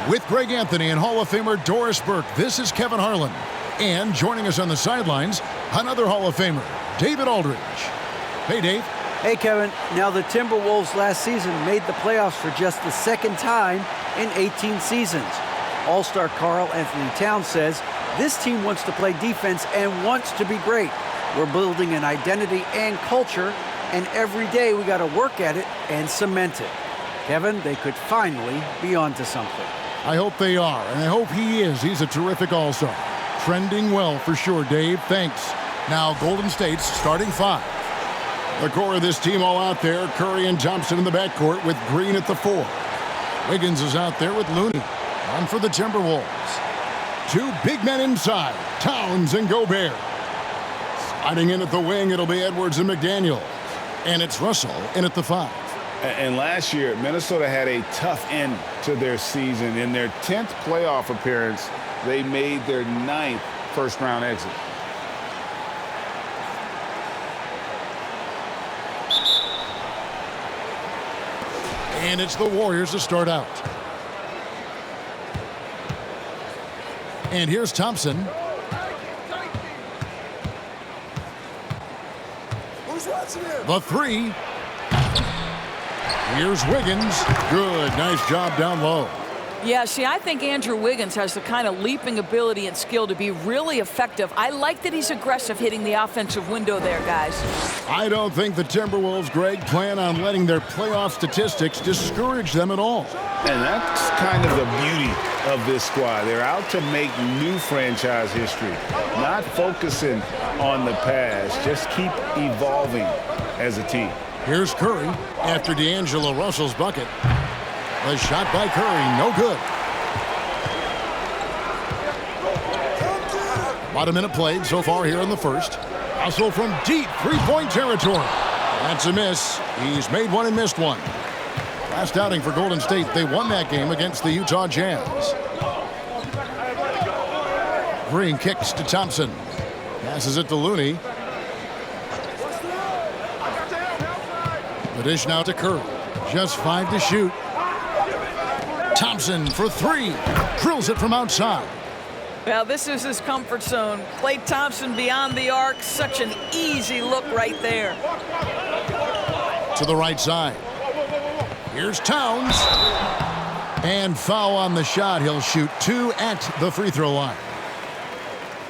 With Greg Anthony and Hall of Famer Doris Burke, this is Kevin Harlan. And joining us on the sidelines, another Hall of Famer, David Aldridge. Hey, Dave. Hey, Kevin. Now, the Timberwolves last season made the playoffs for just the second time in 18 seasons. All-star Karl Anthony Towns says this team wants to play defense and wants to be great. We're building an identity and culture, and every day we got to work at it and cement it. Kevin, they could finally be onto something. I hope they are, and I hope he is. He's a terrific all-star. Trending well for sure, Dave. Thanks. Now, Golden State's starting five. The core of this team all out there. Curry and Thompson in the backcourt with Green at the 4. Wiggins is out there with Looney. On for the Timberwolves. Two big men inside, Towns and Gobert. Sliding in at the wing, it'll be Edwards and McDaniel. And it's Russell in at the 5. And last year, Minnesota had a tough end to their season. In their 10th playoff appearance, they made their 9th first-round exit. And it's the Warriors to start out. And here's Thompson. The 3. Here's Wiggins. Good. Nice job down low. Yeah, see, I think Andrew Wiggins has the kind of leaping ability and skill to be really effective. I like that he's aggressive hitting the offensive window there, guys. I don't think the Timberwolves, Greg, plan on letting their playoff statistics discourage them at all. And that's kind of the beauty of this squad. They're out to make new franchise history, not focusing on the past, just keep evolving as a team. Here's Curry after D'Angelo Russell's bucket. The shot by Curry, no good. About a minute played so far here in the first. Hustle from deep three-point territory. That's a miss. He's made one and missed one. Last outing for Golden State, they won that game against the Utah Jazz. Green kicks to Thompson. Passes it to Looney. The dish now to Curry. Just 5 to shoot. Thompson for 3. Drills it from outside. Well, this is his comfort zone. Klay Thompson beyond the arc. Such an easy look right there. To the right side. Here's Towns. And foul on the shot. He'll shoot 2 at the free throw line.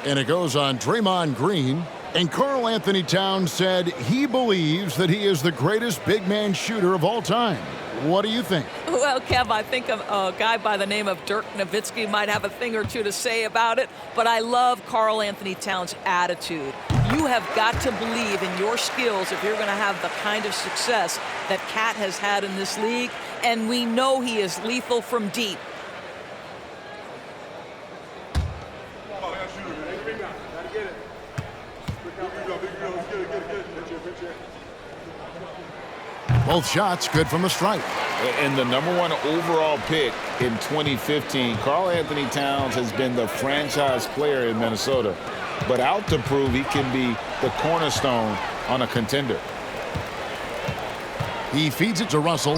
And it goes on Draymond Green. And Karl Anthony Towns said he believes that he is the greatest big man shooter of all time. What do you think? Well, Kev, I think a guy by the name of Dirk Nowitzki might have a thing or two to say about it, but I love Karl Anthony Towns' attitude. You have got to believe in your skills if you're going to have the kind of success that Cat has had in this league, and we know he is lethal from deep. Both shots good from the stripe. And the #1 overall pick in 2015, Karl Anthony Towns has been the franchise player in Minnesota, but out to prove he can be the cornerstone on a contender. He feeds it to Russell.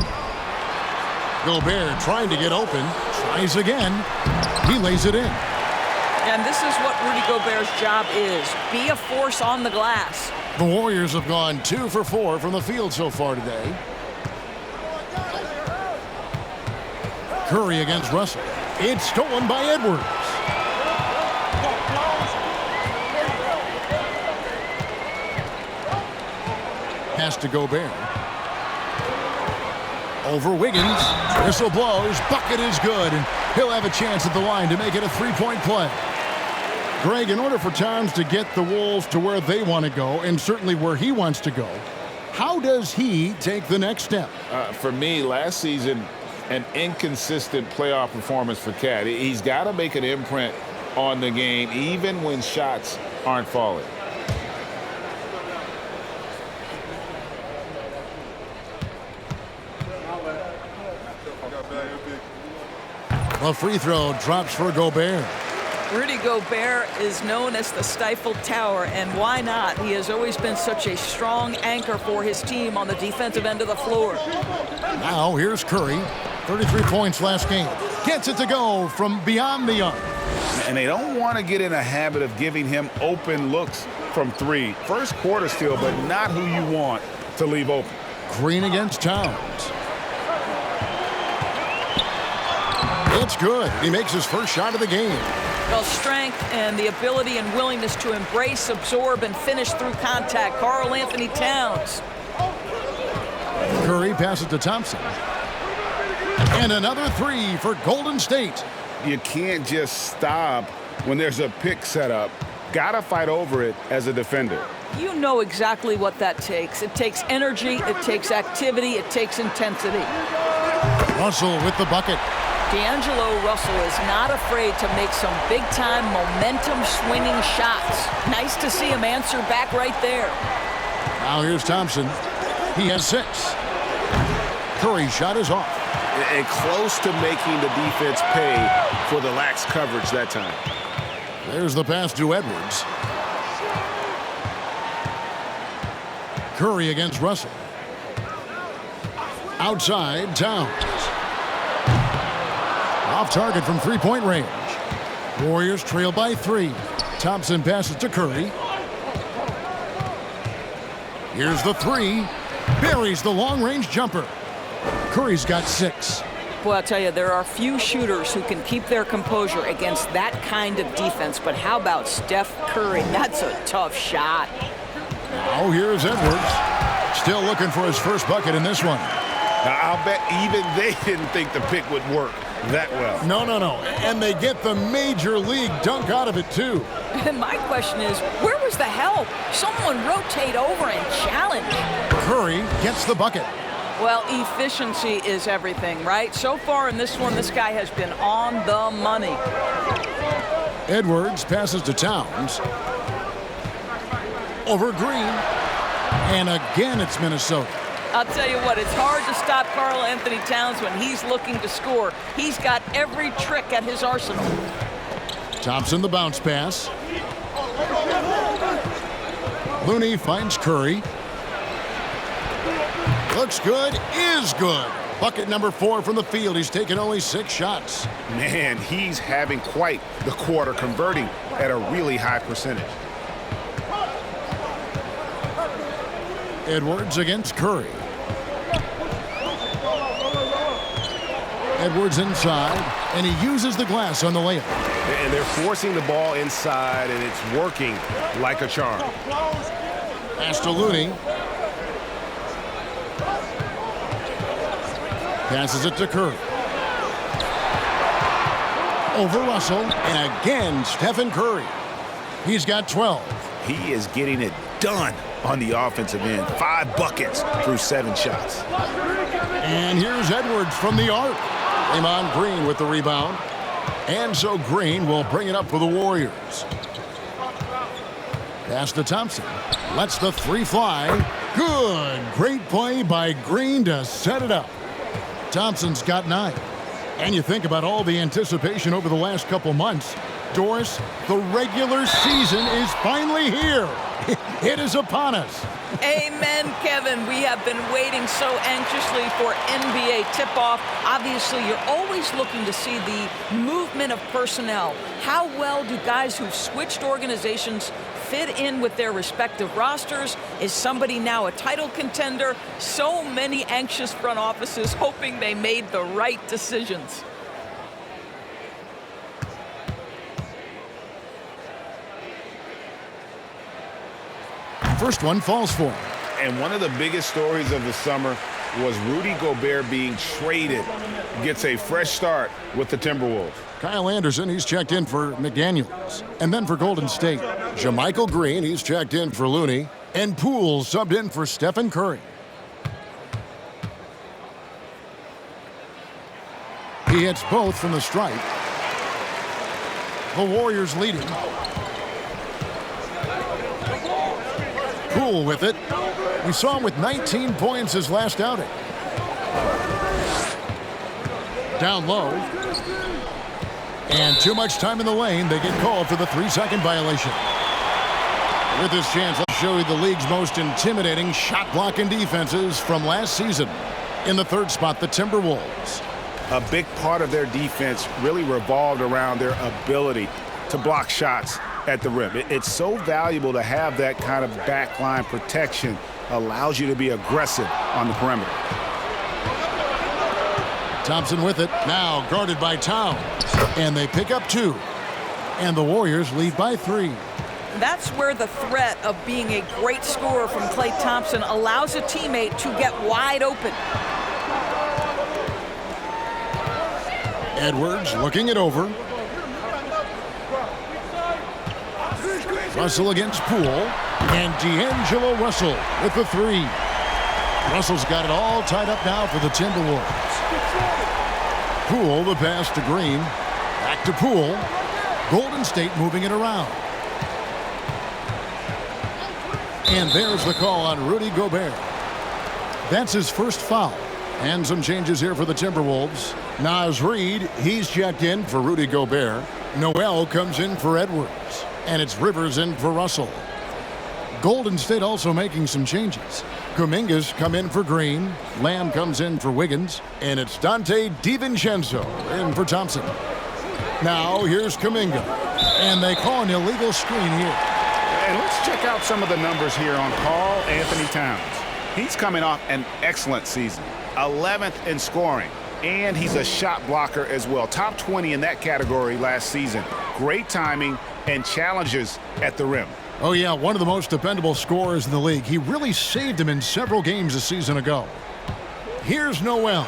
Gobert trying to get open. Tries again. He lays it in. And this is what Rudy Gobert's job is. Be a force on the glass. The Warriors have gone 2 for 4 from the field so far today. Curry against Russell. It's stolen by Edwards. Pass to Gobert. Over Wiggins. Whistle blows. Bucket is good. And he'll have a chance at the line to make it a three-point play. Greg, in order for Towns to get the Wolves to where they want to go, and certainly where he wants to go, how does he take the next step? For me, last season, an inconsistent playoff performance for Cat. He's got to make an imprint on the game, even when shots aren't falling. A free throw drops for Gobert. Rudy Gobert is known as the stifled tower, and why not? He has always been such a strong anchor for his team on the defensive end of the floor. Now here's Curry. 33 points last game. Gets it to go from beyond the arc. And they don't want to get in a habit of giving him open looks from three. First quarter still, but not who you want to leave open. Green against Towns. It's good. He makes his first shot of the game. Well, strength and the ability and willingness to embrace, absorb, and finish through contact. Karl Anthony Towns. Curry passes to Thompson. And another three for Golden State. You can't just stop when there's a pick set up. Gotta fight over it as a defender. You know exactly what that takes. It takes energy, it takes activity, it takes intensity. Russell with the bucket. D'Angelo Russell is not afraid to make some big-time momentum-swinging shots. Nice to see him answer back right there. Now here's Thompson. He has 6. Curry's shot is off. And close to making the defense pay for the lax coverage that time. There's the pass to Edwards. Curry against Russell. Outside, Towns. Off target from three-point range. Warriors trail by 3. Thompson passes to Curry. Here's the 3. Buries the long-range jumper. Curry's got 6. Boy, I'll tell you, there are few shooters who can keep their composure against that kind of defense. But how about Steph Curry? That's a tough shot. Now here's Edwards. Still looking for his first bucket in this one. I'll bet even they didn't think the pick would work that well. No. And they get the major league dunk out of it, too. And my question is, where was the help? Someone rotate over and challenge. Curry gets the bucket. Well, efficiency is everything, right? So far in this one, this guy has been on the money. Edwards passes to Towns. Over Green. And again, it's Minnesota. I'll tell you what, it's hard to stop Karl Anthony Towns when he's looking to score. He's got every trick at his arsenal. Thompson, the bounce pass. Looney finds Curry. Looks good, is good. Bucket number 4 from the field. He's taken only 6 shots. Man, he's having quite the quarter, converting at a really high percentage. Edwards against Curry. Edwards inside, and he uses the glass on the layup. And they're forcing the ball inside, and it's working like a charm. Pass to Looney. Passes it to Curry. Over Russell, and again, Stephen Curry. He's got 12. He is getting it done on the offensive end. 5 buckets through 7 shots. And here's Edwards from the arc. Draymond Green with the rebound. And so Green will bring it up for the Warriors. Pass to Thompson. Lets the 3 fly. Good. Great play by Green to set it up. Thompson's got 9. And you think about all the anticipation over the last couple months. Doris, the regular season is finally here. It is upon us. Amen, Kevin. We have been waiting so anxiously for NBA tip-off. Obviously, you're always looking to see the movement of personnel. How well do guys who've switched organizations fit in with their respective rosters? Is somebody now a title contender? So many anxious front offices hoping they made the right decisions. First one falls for him. And one of the biggest stories of the summer was Rudy Gobert being traded. Gets a fresh start with the Timberwolves. Kyle Anderson, he's checked in for McDaniels. And then for Golden State, JaMychal Green, he's checked in for Looney. And Poole subbed in for Stephen Curry. He hits both from the stripe. The Warriors leading. Poole with it. We saw him with 19 points his last outing. Down low. And too much time in the lane. They get called for the 3-second violation. With this chance, let's show you the league's most intimidating shot blocking defenses from last season. In the 3rd spot, the Timberwolves. A big part of their defense really revolved around their ability to block shots at the rim. It's so valuable to have that kind of backline protection. Allows you to be aggressive on the perimeter. Thompson with it, now guarded by Towns. And they pick up 2. And the Warriors lead by 3. That's where the threat of being a great scorer from Klay Thompson allows a teammate to get wide open. Edwards looking it over. Russell against Poole. And D'Angelo Russell with the 3. Russell's got it all tied up now for the Timberwolves. Poole, the pass to Green. Back to Poole. Golden State moving it around. And there's the call on Rudy Gobert. That's his first foul. And some changes here for the Timberwolves. Naz Reid, he's checked in for Rudy Gobert. Noel comes in for Edwards. And it's Rivers in for Russell. Golden State also making some changes. Kuminga's come in for Green. Lamb comes in for Wiggins. And it's Dante DiVincenzo in for Thompson. Now here's Kuminga. And they call an illegal screen here. And let's check out some of the numbers here on Karl Anthony Towns. He's coming off an excellent season. 11th in scoring. And he's a shot blocker as well. Top 20 in that category last season. Great timing and challenges at the rim. Oh, yeah, one of the most dependable scorers in the league. He really saved him in several games a season ago. Here's Noel.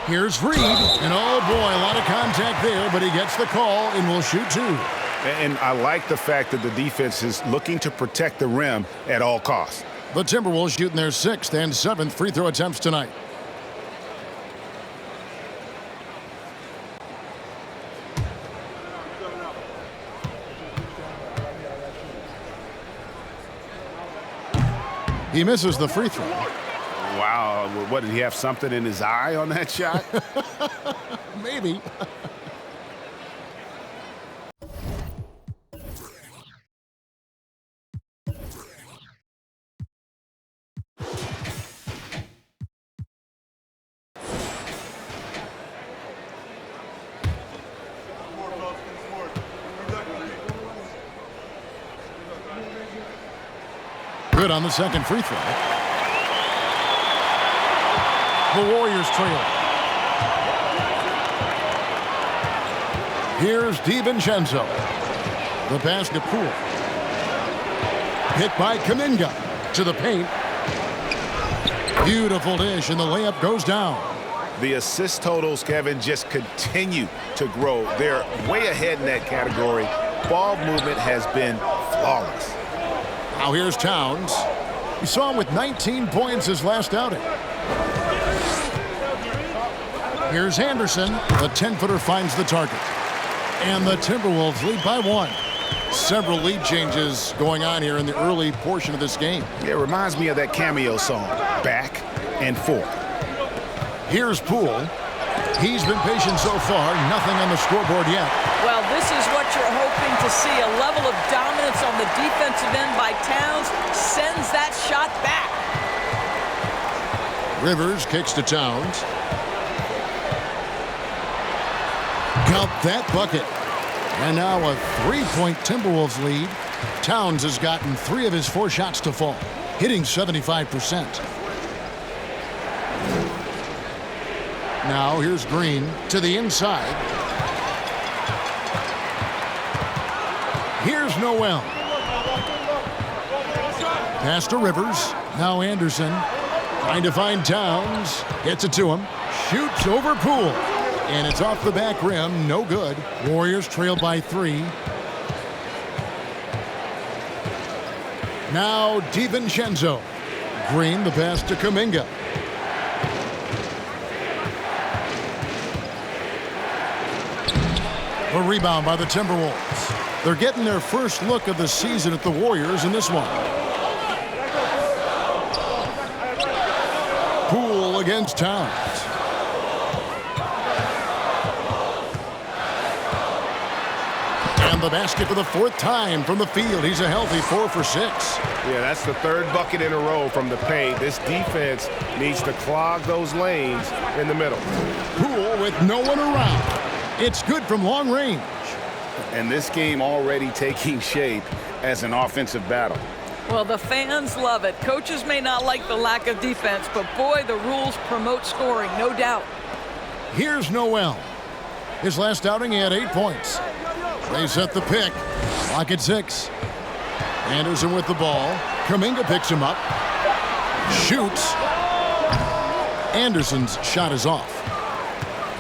Here's Reid. And, oh, boy, a lot of contact there, but he gets the call and will shoot 2. And I like the fact that the defense is looking to protect the rim at all costs. The Timberwolves shooting their 6th and 7th free throw attempts tonight. He misses the free throw. Wow, what, did he have something in his eye on that shot? Maybe. Good on the second free throw. The Warriors trail. Here's DiVincenzo. The pass to Poole. Hit by Kuminga to the paint. Beautiful dish, and the layup goes down. The assist totals, Kevin, just continue to grow. They're way ahead in that category. Ball movement has been flawless. Now here's Towns. We saw him with 19 points his last outing. Here's Anderson. The 10-footer finds the target. And the Timberwolves lead by 1. Several lead changes going on here in the early portion of this game. It reminds me of that cameo song, Back and Forth. Here's Poole. He's been patient so far. Nothing on the scoreboard yet. Well, this is what you're hoping to see. A level of dominance on the defensive end by Towns sends that shot back. Rivers kicks to Towns. Count that bucket. And now a 3-point Timberwolves lead. Towns has gotten 3 of his 4 shots to fall, hitting 75%. Now here's Green to the inside. Here's Noel. Pass to Rivers. Now Anderson trying to find Towns. Gets it to him. Shoots over Poole. And it's off the back rim. No good. Warriors trail by 3. Now DiVincenzo. Green, the pass to Kuminga. A rebound by the Timberwolves. They're getting their first look of the season at the Warriors in this one. Poole against Towns. And the basket for the 4th time from the field. He's a healthy 4 for 6. Yeah, that's the 3rd bucket in a row from the paint. This defense needs to clog those lanes in the middle. Poole with with no one around. It's good from long range. And this game already taking shape as an offensive battle. Well, the fans love it. Coaches may not like the lack of defense, but boy, the rules promote scoring, no doubt. Here's Noel. His last outing, he had 8 points. They set the pick. Clock at 6. Anderson with the ball. Kuminga picks him up. Shoots. Anderson's shot is off.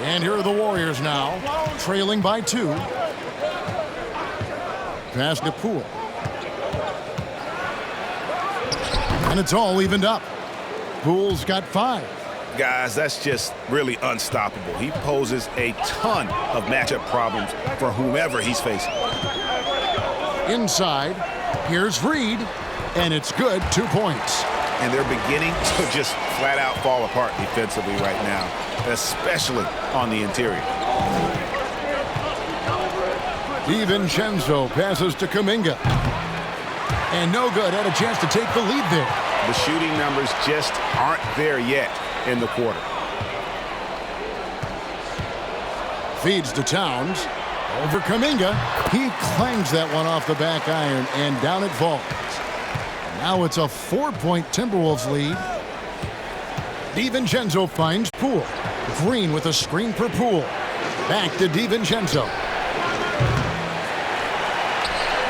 And here are the Warriors now, trailing by 2. Pass to Poole. And it's all evened up. Poole's got 5. Guys, that's just really unstoppable. He poses a ton of matchup problems for whomever he's facing. Inside, here's Reed, and it's good, 2 points. And they're beginning to just flat out fall apart defensively right now, especially on the interior. DiVincenzo passes to Kuminga. And no good, had a chance to take the lead there. The shooting numbers just aren't there yet in the quarter. Feeds to Towns. Over Kuminga. He clangs that one off the back iron, and down it falls. Now it's a 4-point Timberwolves lead. DiVincenzo finds Poole. Green with a screen for Poole. Back to DiVincenzo.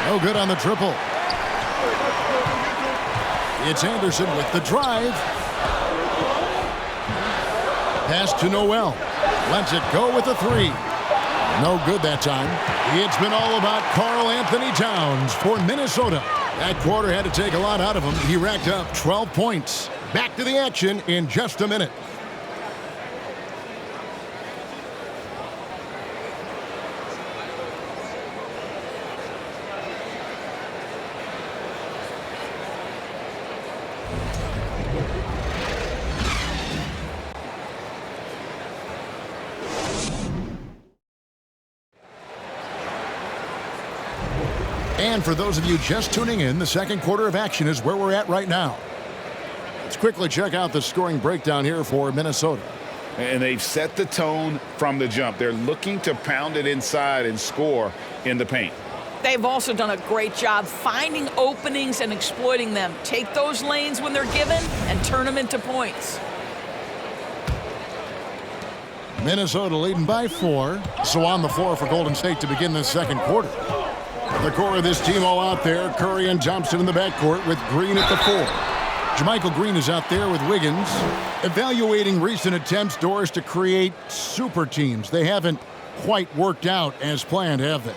No good on the triple. It's Anderson with the drive. Pass to Noel. Lets it go with a 3. No good that time. It's been all about Karl Anthony Towns for Minnesota. That quarter had to take a lot out of him. He racked up 12 points. Back to the action in just a minute. And for those of you just tuning in, the second quarter of action is where we're at right now. Let's quickly check out the scoring breakdown here for Minnesota. And they've set the tone from the jump. They're looking to pound it inside and score in the paint. They've also done a great job finding openings and exploiting them. Take those lanes when they're given and turn them into points. Minnesota leading by 4. So on the floor for Golden State to begin this second quarter. The core of this team all out there. Curry and Thompson in the backcourt with Green at the 4. JaMychal Green is out there with Wiggins. Evaluating recent attempts, Doris, to create super teams. They haven't quite worked out as planned, have they?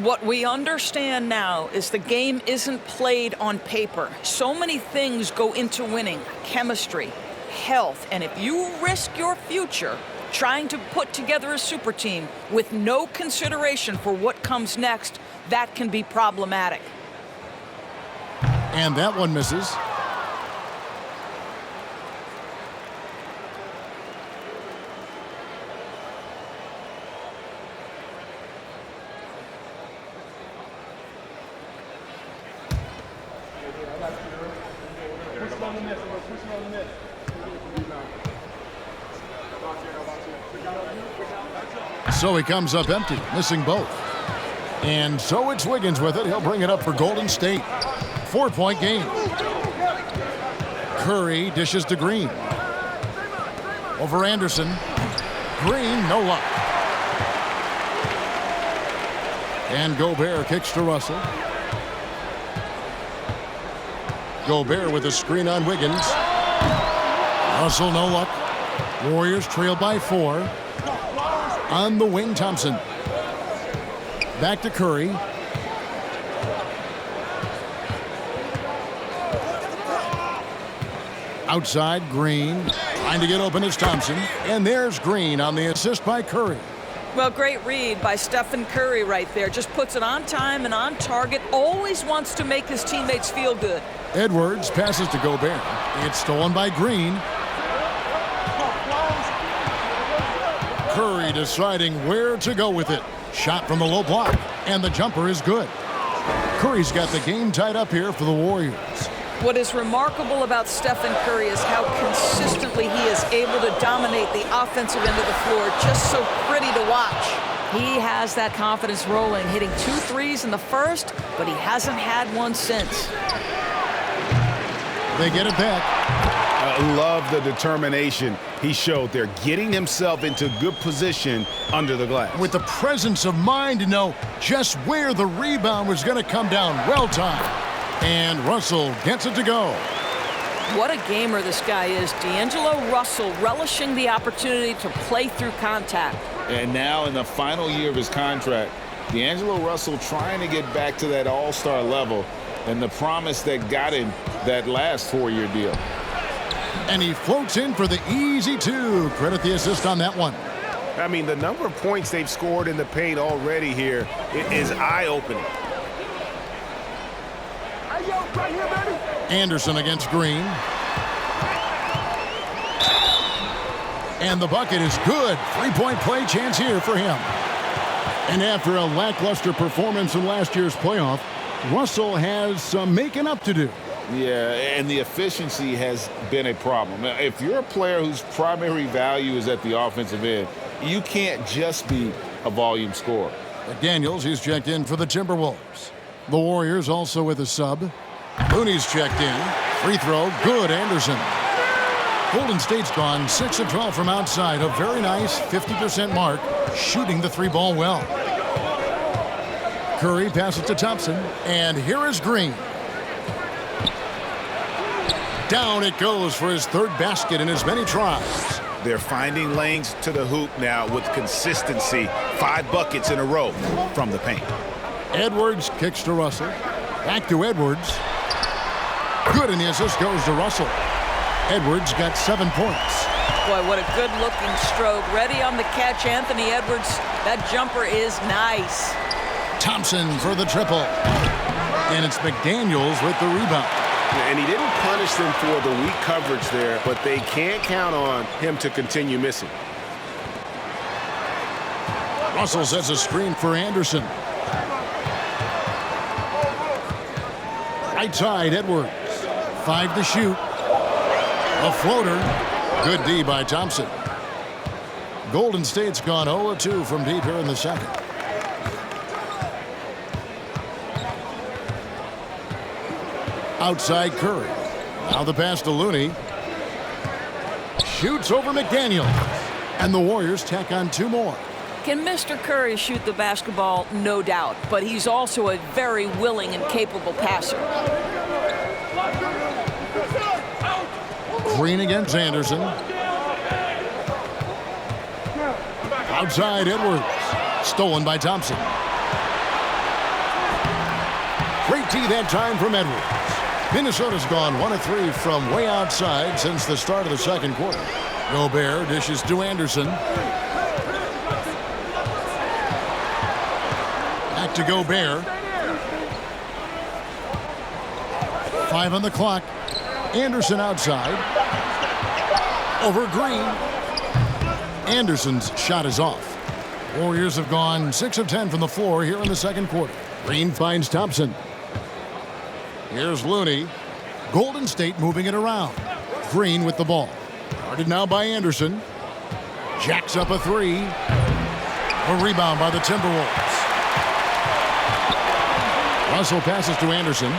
What we understand now is the game isn't played on paper. So many things go into winning. Chemistry, health, and if you risk your future trying to put together a super team with no consideration for what comes next, that can be problematic. And that one misses. So he comes up empty, missing both. And so it's Wiggins with it. He'll bring it up for Golden State. 4-point game. Curry dishes to Green. Over Anderson. Green, no luck. And Gobert kicks to Russell. Gobert with a screen on Wiggins. Russell, no luck. Warriors trail by 4. On the wing, Thompson. Back to Curry. Outside, Green. Trying to get open is Thompson. And there's Green on the assist by Curry. Well, great read by Stephen Curry right there. Just puts it on time and on target. Always wants to make his teammates feel good. Edwards passes to Gobert. It's stolen by Green. Curry deciding where to go with it. Shot from the low block, and the jumper is good. Curry's got the game tied up here for the Warriors. What is remarkable about Stephen Curry is how consistently he is able to dominate the offensive end of the floor. Just so pretty to watch. He has that confidence rolling, hitting 2 threes in the first, but he hasn't had one since. They get it back. I love the determination he showed there, getting himself into good position under the glass. With the presence of mind to know just where the rebound was going to come down. Well timed. And Russell gets it to go. What a gamer this guy is. D'Angelo Russell relishing the opportunity to play through contact. And now in the final year of his contract, D'Angelo Russell trying to get back to that all-star level and the promise that got him that last 4-year deal. And he floats in for the easy 2. Credit the assist on that one. I mean, the number of points they've scored in the paint already here is eye-opening. Anderson against Green. And the bucket is good. 3-point play chance here for him. And after a lackluster performance in last year's playoff, Russell has some making up to do. Yeah, and the efficiency has been a problem. If you're a player whose primary value is at the offensive end, you can't just be a volume scorer. McDaniels, he's checked in for the Timberwolves. The Warriors also with a sub. Looney's checked in. Free throw, good, Anderson. Golden State's gone 6 of 12 from outside. A very nice 50% mark, shooting the 3-ball well. Curry passes to Thompson, and here is Green. Down it goes for his 3rd basket in as many tries. They're finding lanes to the hoop now with consistency. 5 buckets in a row from the paint. Edwards kicks to Russell. Back to Edwards. Good, and the assist goes to Russell. Edwards got 7 points. Boy, what a good-looking stroke. Ready on the catch, Anthony Edwards. That jumper is nice. Thompson for the triple. And it's McDaniels with the rebound. And he didn't punish them for the weak coverage there, but they can't count on him to continue missing. Russell sets a screen for Anderson. Right side, Edwards. 5 to shoot. A floater. Good D by Thompson. Golden State's gone 0-2 from deep here in the second. Outside Curry. Now the pass to Looney. Shoots over McDaniel. And the Warriors tack on 2 more. Can Mr. Curry shoot the basketball? No doubt. But he's also a very willing and capable passer. Green against Anderson. Outside Edwards. Stolen by Thompson. Great D that time from Edwards. Minnesota's gone 1 of 3 from way outside since the start of the second quarter. Gobert dishes to Anderson. Back to Gobert. 5 on the clock. Anderson outside. Over Green. Anderson's shot is off. Warriors have gone 6 of 10 from the floor here in the second quarter. Green finds Thompson. Here's Looney. Golden State moving it around. Green with the ball. Guarded now by Anderson. Jacks up a 3. A rebound by the Timberwolves. Russell passes to Anderson.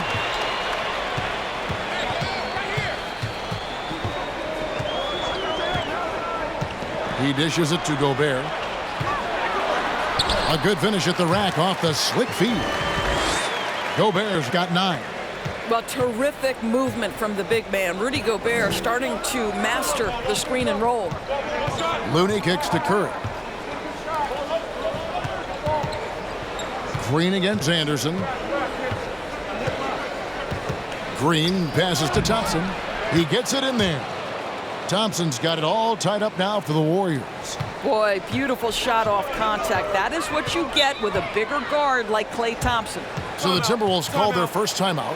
He dishes it to Gobert. A good finish at the rack off the slick feed. Gobert's got 9. Well, terrific movement from the big man. Rudy Gobert starting to master the screen and roll. Looney kicks to Curry. Green against Anderson. Green passes to Thompson. He gets it in there. Thompson's got it all tied up now for the Warriors. Boy, beautiful shot off contact. That is what you get with a bigger guard like Klay Thompson. So the Timberwolves called their first timeout.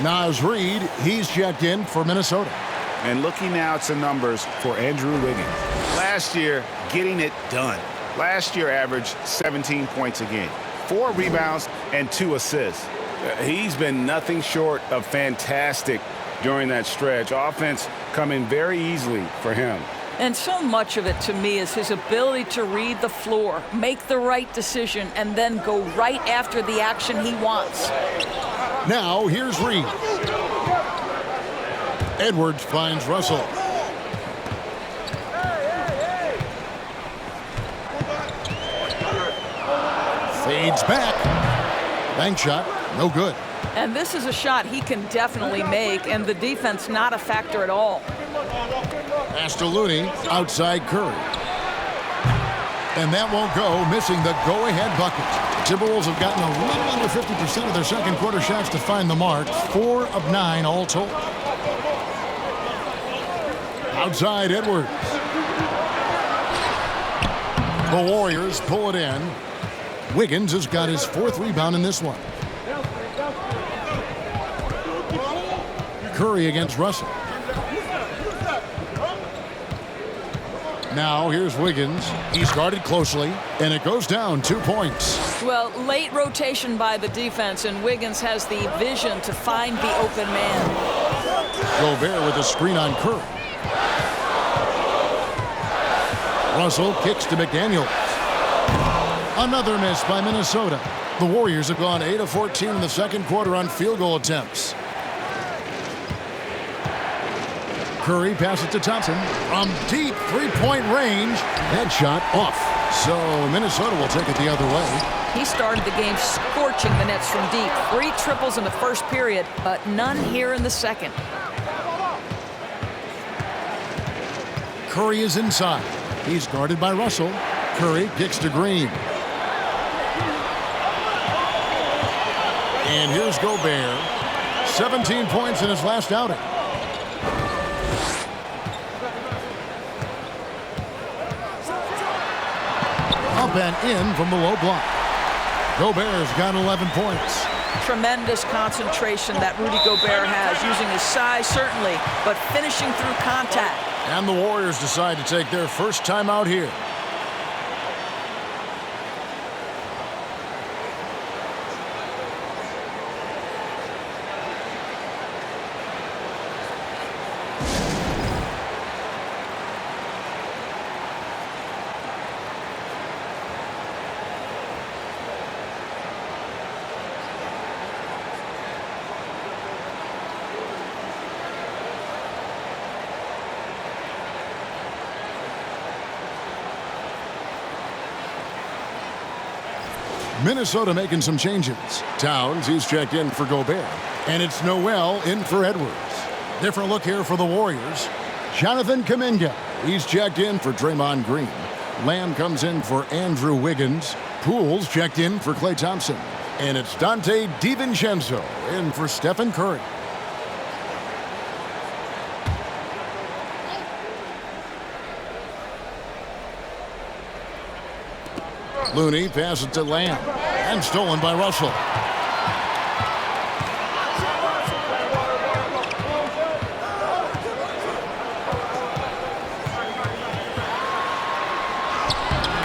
Naz Reid, he's checked in for Minnesota. And looking now at some numbers for Andrew Wiggins. Last year, getting it done. Last year averaged 17 points a game, 4 rebounds, and 2 assists. He's been nothing short of fantastic during that stretch. Offense coming very easily for him. And so much of it, to me, is his ability to read the floor, make the right decision, and then go right after the action he wants. Now, here's Reid. Edwards finds Russell. Fades back. Bank shot, no good. And this is a shot he can definitely make, and the defense not a factor at all. Pass to Looney, outside Curry. And that won't go, missing the go-ahead bucket. The Timberwolves have gotten a little under 50% of their second quarter shots to find the mark. 4 of 9 all told. Outside Edwards. The Warriors pull it in. Wiggins has got his 4th rebound in this one. Curry against Russell. Now here's Wiggins. He's guarded closely, and it goes down 2 points. Well, late rotation by the defense, and Wiggins has the vision to find the open man. Gobert with a screen on Curry. Russell kicks to McDaniels. Another miss by Minnesota. The Warriors have gone 8 of 14 in the second quarter on field goal attempts. Curry passes to Thompson from deep three-point range. That shot off. So Minnesota will take it the other way. He started the game scorching the Nets from deep. 3 triples in the first period, but none here in the second. Curry is inside. He's guarded by Russell. Curry kicks to Green. And here's Gobert. 17 points in his last outing. Up and in from the low block. Gobert's got 11 points. Tremendous concentration that Rudy Gobert has, using his size certainly, but finishing through contact. And the Warriors decide to take their first time out here. Minnesota making some changes. Towns, he's checked in for Gobert. And it's Noel in for Edwards. Different look here for the Warriors. Jonathan Kuminga, he's checked in for Draymond Green. Lamb comes in for Andrew Wiggins. Poole's checked in for Klay Thompson. And it's Dante DiVincenzo in for Stephen Curry. Looney passes to Lamb, and stolen by Russell.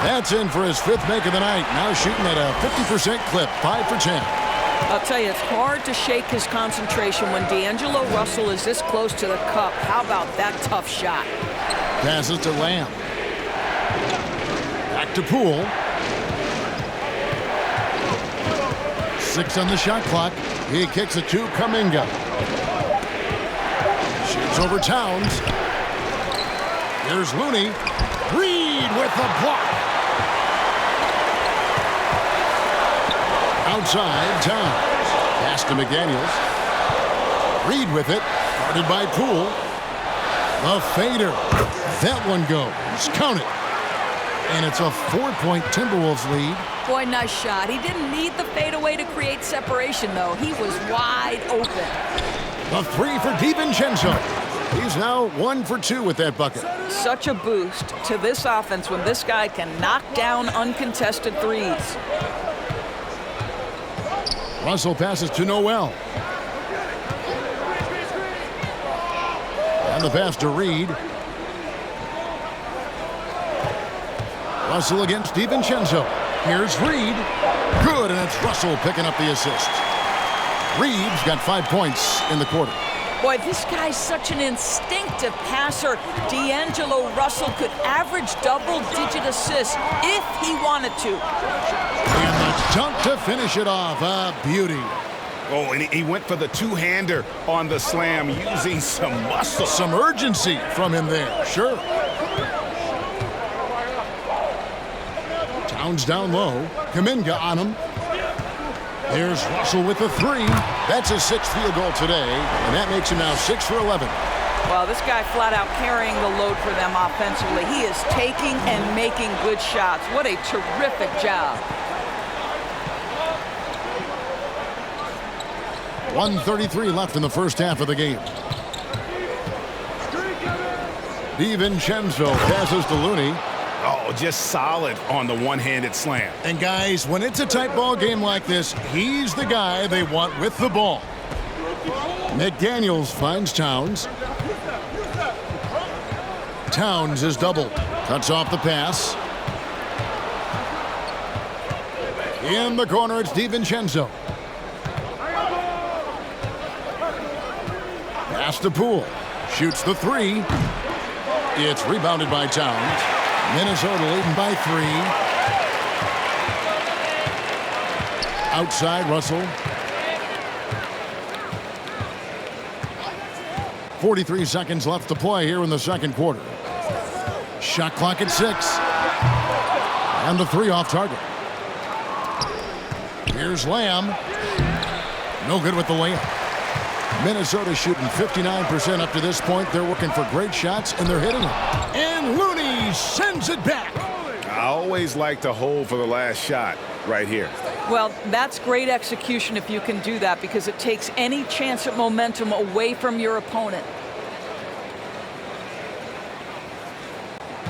That's in for his 5th make of the night. Now shooting at a 50% clip, 5 for 10. I'll tell you, it's hard to shake his concentration when D'Angelo Russell is this close to the cup. How about that tough shot? Passes to Lamb. Back to Poole. 6 on the shot clock. He kicks it to Kuminga. Shoots over Towns. Here's Looney. Reid with the block. Outside, Towns. Pass to McDaniels. Reid with it. Guarded by Poole. The fader. That one goes. Count it. And it's a 4-point Timberwolves lead. Boy, nice shot. He didn't need the fadeaway to create separation, though. He was wide open. The 3 for DiVincenzo. He's now 1 for 2 with that bucket. Such a boost to this offense when this guy can knock down uncontested threes. Russell passes to Noel. And the pass to Reed. Russell against DiVincenzo. Here's Reed. Good, and it's Russell picking up the assist. Reed's got 5 points in the quarter. Boy, this guy's such an instinctive passer. D'Angelo Russell could average double-digit assists if he wanted to. And the dunk to finish it off. A beauty. Oh, and he went for the two-hander on the slam using some muscle. Some urgency from him there, sure. Towns down low. Kuminga on him. There's Russell with the three. That's his 6th field goal today, and that makes him now 6 for 11. Well, this guy flat out carrying the load for them offensively. He is taking and making good shots. What a terrific job. 1:33 left in the first half of the game. DiVincenzo passes to Looney. Oh, just solid on the one-handed slam. And guys, when it's a tight ball game like this, he's the guy they want with the ball. McDaniels finds Towns. Towns is doubled. Cuts off the pass. In the corner, it's DiVincenzo. Pass to Poole. Shoots the three. It's rebounded by Towns. Minnesota leading by 3. Outside, Russell. 43 seconds left to play here in the second quarter. Shot clock at 6. And the 3 off target. Here's Lamb. No good with the layup. Minnesota shooting 59% up to this point. They're looking for great shots, and they're hitting them. And Looney sends it back. I always like to hold for the last shot right here. Well, that's great execution if you can do that, because it takes any chance at momentum away from your opponent.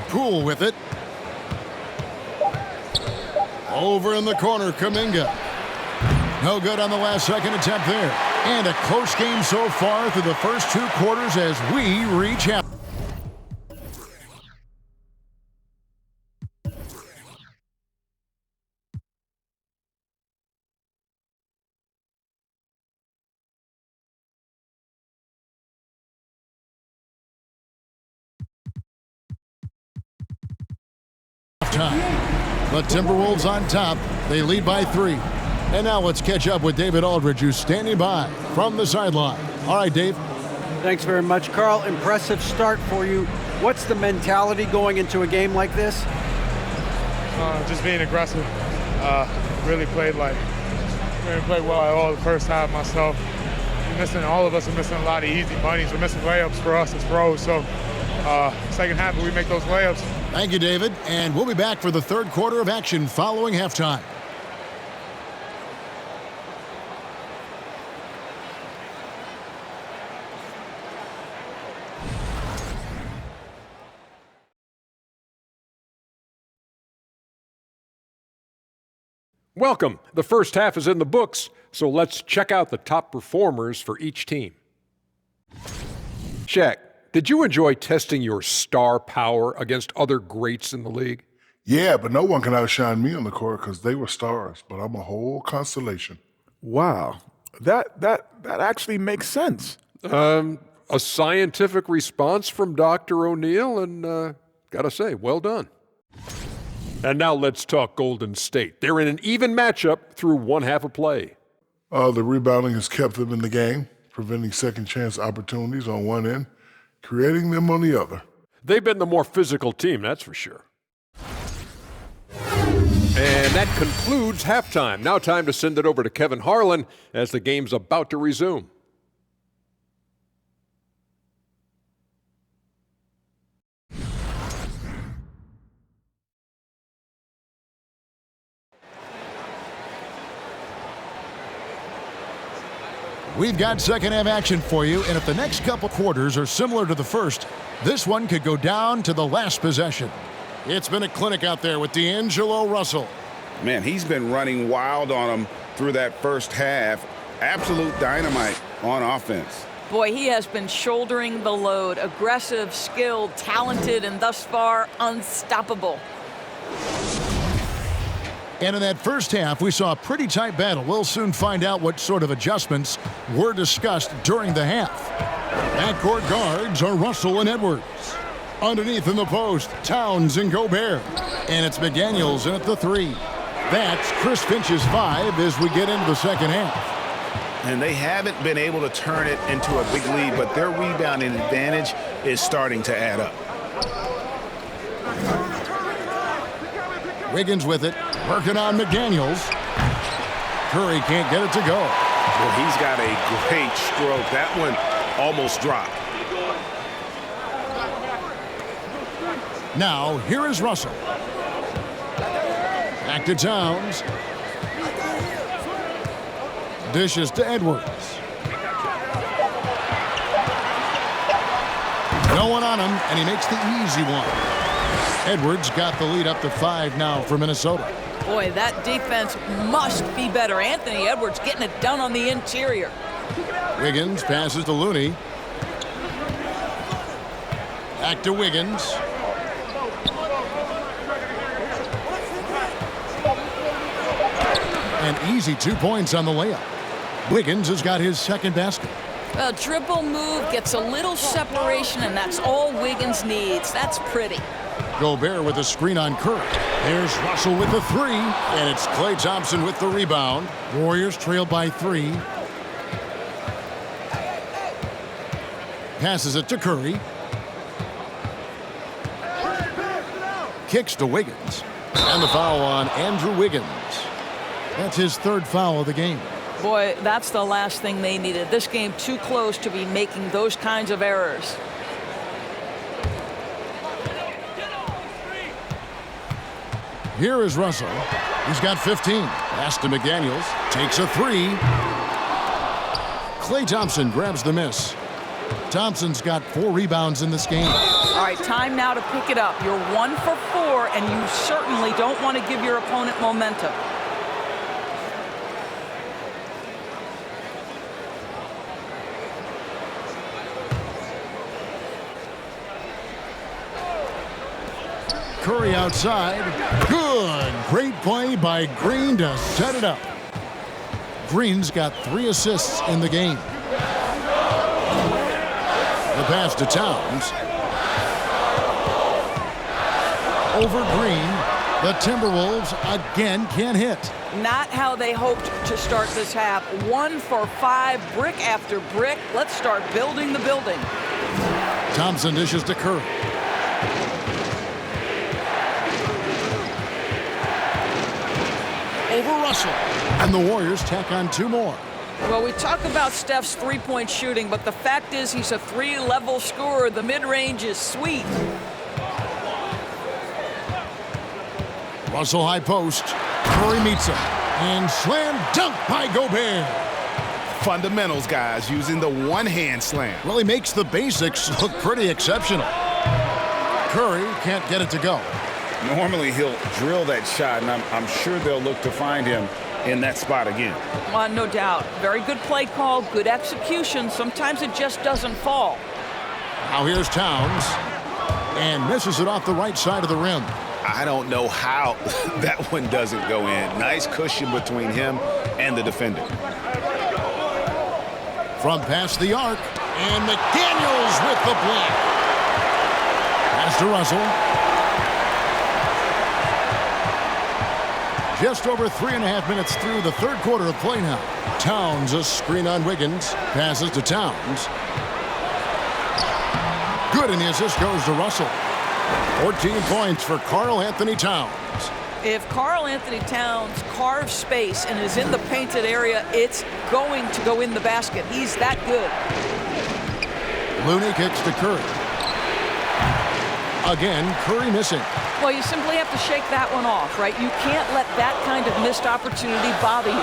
Poole with it. Over in the corner, Kuminga. No good on the last second attempt there. And a close game so far through the first 2 quarters as we reach half. Time. The Timberwolves on top. They lead by 3. And now let's catch up with David Aldridge, who's standing by from the sideline. All right, Dave. Thanks very much, Carl. Impressive start for you. What's the mentality going into a game like this? Just being aggressive. Really played well at all the first half myself. All of us are missing a lot of easy bunnies. We're missing layups for us as pros. So second half, we make those layups. Thank you, David. And we'll be back for the third quarter of action following halftime. Welcome. The first half is in the books, so let's check out the top performers for each team. Shaq, did you enjoy testing your star power against other greats in the league? Yeah, but no one can outshine me on the court because they were stars, but I'm a whole constellation. Wow. That actually makes sense. A scientific response from Dr. O'Neill, and gotta say, well done. And now let's talk Golden State. They're in an even matchup through one half of play. The rebounding has kept them in the game, preventing second chance opportunities on one end, creating them on the other. They've been the more physical team, that's for sure. And that concludes halftime. Now time to send it over to Kevin Harlan as the game's about to resume. We've got second half action for you, and if the next couple quarters are similar to the first, this one could go down to the last possession. It's been a clinic out there with D'Angelo Russell. Man, he's been running wild on him through that first half. Absolute dynamite on offense. Boy, he has been shouldering the load. Aggressive, skilled, talented, and thus far, unstoppable. And in that first half, we saw a pretty tight battle. We'll soon find out what sort of adjustments were discussed during the half. Backcourt guards are Russell and Edwards. Underneath in the post, Towns and Gobert. And it's McDaniels in at the 3. That's Chris Finch's 5 as we get into the second half. And they haven't been able to turn it into a big lead, but their rebounding advantage is starting to add up. Wiggins with it, working on McDaniels. Curry can't get it to go. Well, he's got a great stroke. That one almost dropped. Now, here is Russell. Back to Towns. Dishes to Edwards. No one on him, and he makes the easy one. Edwards got the lead up to 5 now for Minnesota. Boy, that defense must be better. Anthony Edwards getting it done on the interior. Wiggins passes to Looney. Back to Wiggins. An easy 2 points on the layup. Wiggins has got his second basket. A dribble move gets a little separation, and that's all Wiggins needs. That's pretty. Gobert with a screen on Curry. There's Russell with the 3, and it's Klay Thompson with the rebound. Warriors trail by 3. Passes it to Curry. Kicks to Wiggins. And the foul on Andrew Wiggins. That's his 3rd foul of the game. Boy, that's the last thing they needed. This game too close to be making those kinds of errors. Here is Russell. He's got 15. Pass to McDaniels. Takes a 3. Klay Thompson grabs the miss. Thompson's got 4 rebounds in this game. All right, time now to pick it up. You're 1 for 4, and you certainly don't want to give your opponent momentum. Curry outside. Good. Great play by Green to set it up. Green's got 3 assists in the game. The pass to Towns. Over Green. The Timberwolves again can't hit. Not how they hoped to start this half. 1 for 5, brick after brick. Let's start building the building. Thompson dishes to Curry. Over Russell. And the Warriors tack on 2 more. Well, we talk about Steph's three-point shooting, but the fact is he's a 3-level scorer. The mid-range is sweet. Russell high post. Curry meets him. And slam dunk by Gobert. Fundamentals, guys, using the one-hand slam. Well, he makes the basics look pretty exceptional. Curry can't get it to go. Normally, he'll drill that shot, and I'm sure they'll look to find him in that spot again. No doubt. Very good play call, good execution. Sometimes it just doesn't fall. Now here's Towns. And misses it off the right side of the rim. I don't know how that one doesn't go in. Nice cushion between him and the defender. From past the arc. And McDaniels with the block. Pass to Russell. Just over 3.5 minutes through the 3rd quarter of play now. Towns a screen on Wiggins. Passes to Towns. Good, and the assist goes to Russell. 14 points for Karl Anthony Towns. If Karl Anthony Towns carves space and is in the painted area, it's going to go in the basket. He's that good. Looney kicks to Curry. Again, Curry missing. Well, you simply have to shake that one off, right? You can't let that kind of missed opportunity bother you.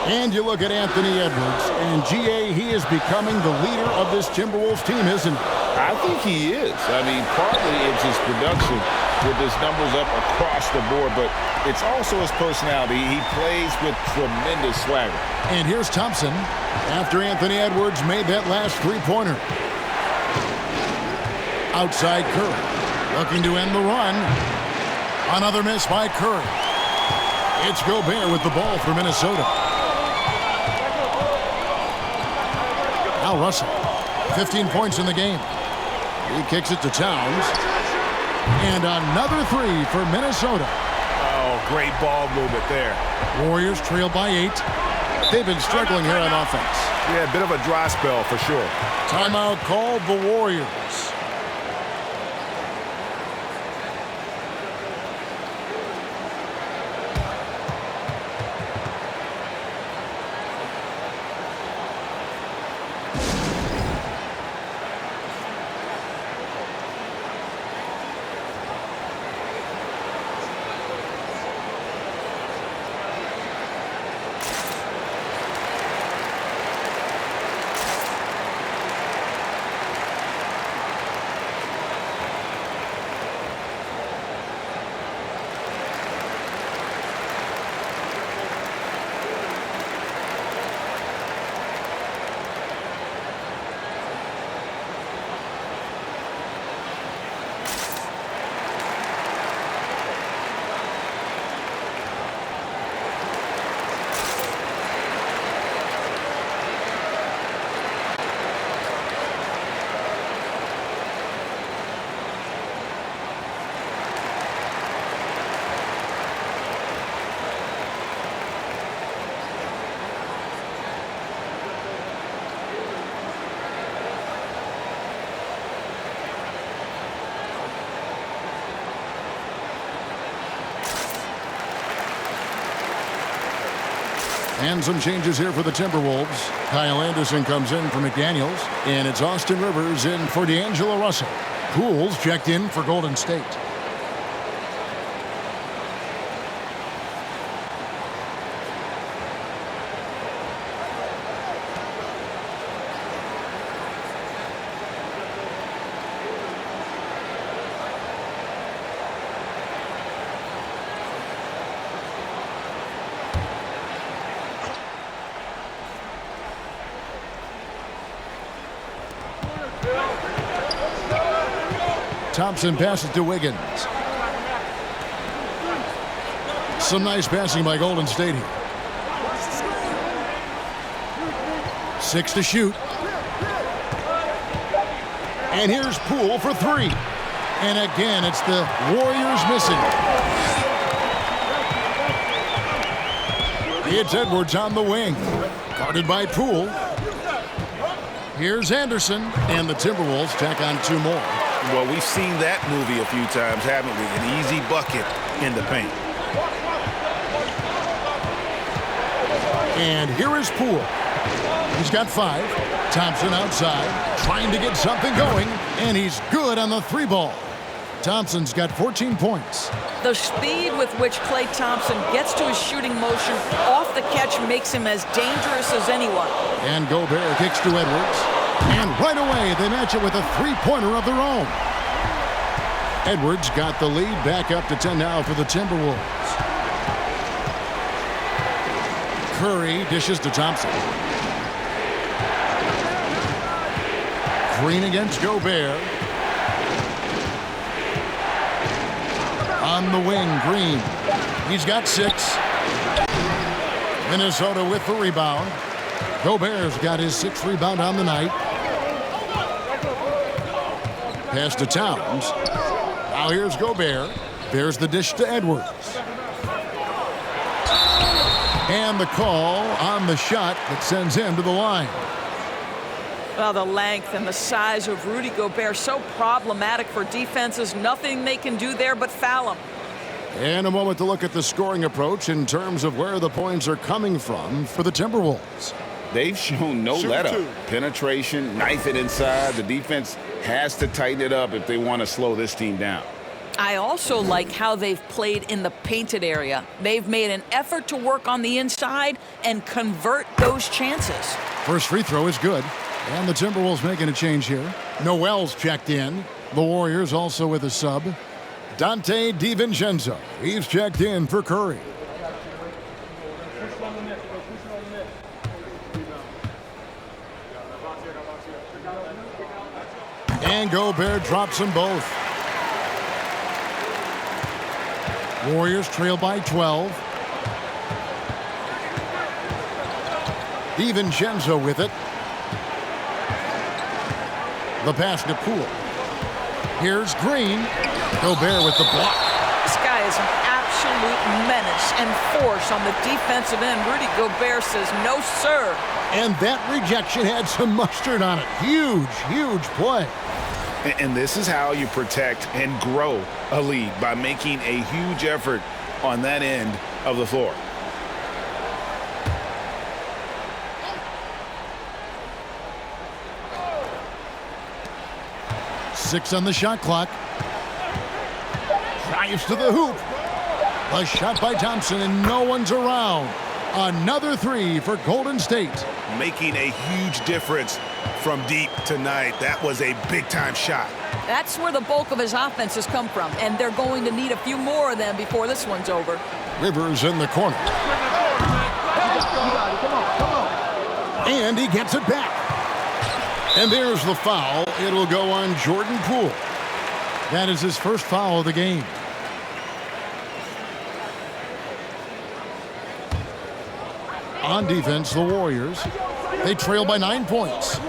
And you look at Anthony Edwards, and G.A., he is becoming the leader of this Timberwolves team, isn't he? I think he is. I mean, partly it's his production with his numbers up across the board, but it's also his personality. He plays with tremendous swagger. And here's Thompson after Anthony Edwards made that last three-pointer. Outside Curry, looking to end the run. Another miss by Curry. It's Gobert with the ball for Minnesota. Now Russell, 15 points in the game. He kicks it to Towns. And another three for Minnesota. Oh, great ball movement there. Warriors trail by 8. They've been struggling here on offense. Yeah, a bit of a dry spell for sure. Timeout called the Warriors. And some changes here for the Timberwolves. Kyle Anderson comes in for McDaniels, and it's Austin Rivers in for D'Angelo Russell. Pools checked in for Golden State. Thompson passes to Wiggins. Some nice passing by Golden State here. 6 to shoot. And here's Poole for 3. And again, it's the Warriors missing. It's Edwards on the wing. Guarded by Poole. Here's Anderson. And the Timberwolves tack on 2 more. Well, we've seen that movie a few times, haven't we? An easy bucket in the paint. And here is Poole. He's got 5. Thompson outside, trying to get something going, and he's good on the 3-ball. Thompson's got 14 points. The speed with which Klay Thompson gets to his shooting motion off the catch makes him as dangerous as anyone. And Gobert kicks to Edwards. And right away, they match it with a 3-pointer of their own. Edwards got the lead back up to 10 now for the Timberwolves. Curry dishes to Thompson. Green against Gobert. On the wing, Green. He's got 6. Minnesota with the rebound. Gobert's got his 6th rebound on the night. Pass to Towns. Now here's Gobert. There's the dish to Edwards. And the call on the shot that sends him to the line. Well, the length and the size of Rudy Gobert so problematic for defenses. Nothing they can do there but foul him. And a moment to look at the scoring approach in terms of where the points are coming from for the Timberwolves. They've shown no let-up. Penetration, knife it inside. The defense has to tighten it up if they want to slow this team down. I also like how they've played in the painted area. They've made an effort to work on the inside and convert those chances. First free throw is good. And the Timberwolves making a change here. Noel's checked in. The Warriors also with a sub. Dante DiVincenzo. He's checked in for Curry. And Gobert drops them both. Warriors trail by 12. DiVincenzo with it. The pass to Poole. Here's Green. Gobert with the block. This guy is an absolute menace and force on the defensive end. Rudy Gobert says, no, sir. And that rejection had some mustard on it. Huge, huge play. And this is how you protect and grow a lead, by making a huge effort on that end of the floor. Six on the shot clock. Drives to the hoop. A shot by Thompson, and no one's around. Another three for Golden State. Making a huge difference from deep tonight. That was a big-time shot. That's where the bulk of his offense has come from, and they're going to need a few more of them before this one's over. Rivers in the corner. And he gets it back. And there's the foul. It'll go on Jordan Poole. That is his first foul of the game. On defense, the Warriors. They trail by 9 points.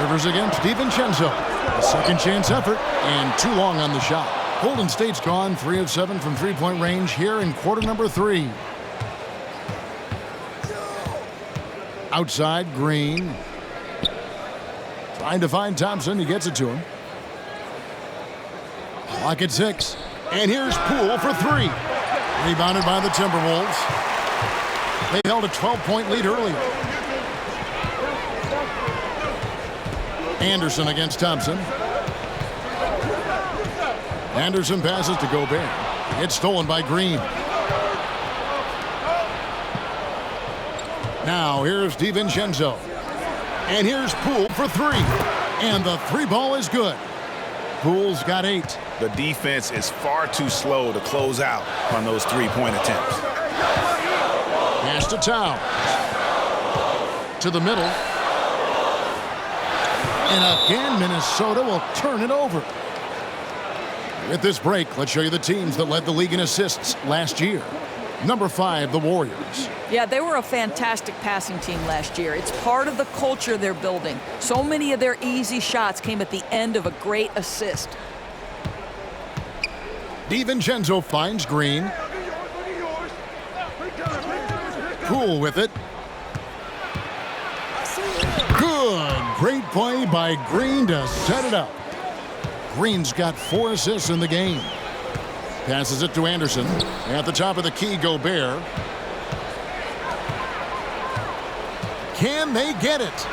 Rivers against DiVincenzo. A second chance effort and too long on the shot. Golden State's gone 3 of 7 from three-point range here in quarter number 3. Outside, Green. Trying to find Thompson. He gets it to him. Clock at 6. And here's Poole for 3. Rebounded by the Timberwolves. They held a 12-point lead earlier. Anderson against Thompson. Anderson passes to Gobert. It's stolen by Green. Now here's DiVincenzo. And here's Poole for 3. And the 3 ball is good. Poole's got 8. The defense is far too slow to close out on those three-point attempts. Pass to Towns. To the middle. And again, Minnesota will turn it over. With this break, let's show you the teams that led the league in assists last year. Number 5, the Warriors. Yeah, they were a fantastic passing team last year. It's part of the culture they're building. So many of their easy shots came at the end of a great assist. DiVincenzo finds Green. Poole with it. Good. Great play by Green to set it up. Green's got 4 assists in the game. Passes it to Anderson. At the top of the key, Gobert. Can they get it?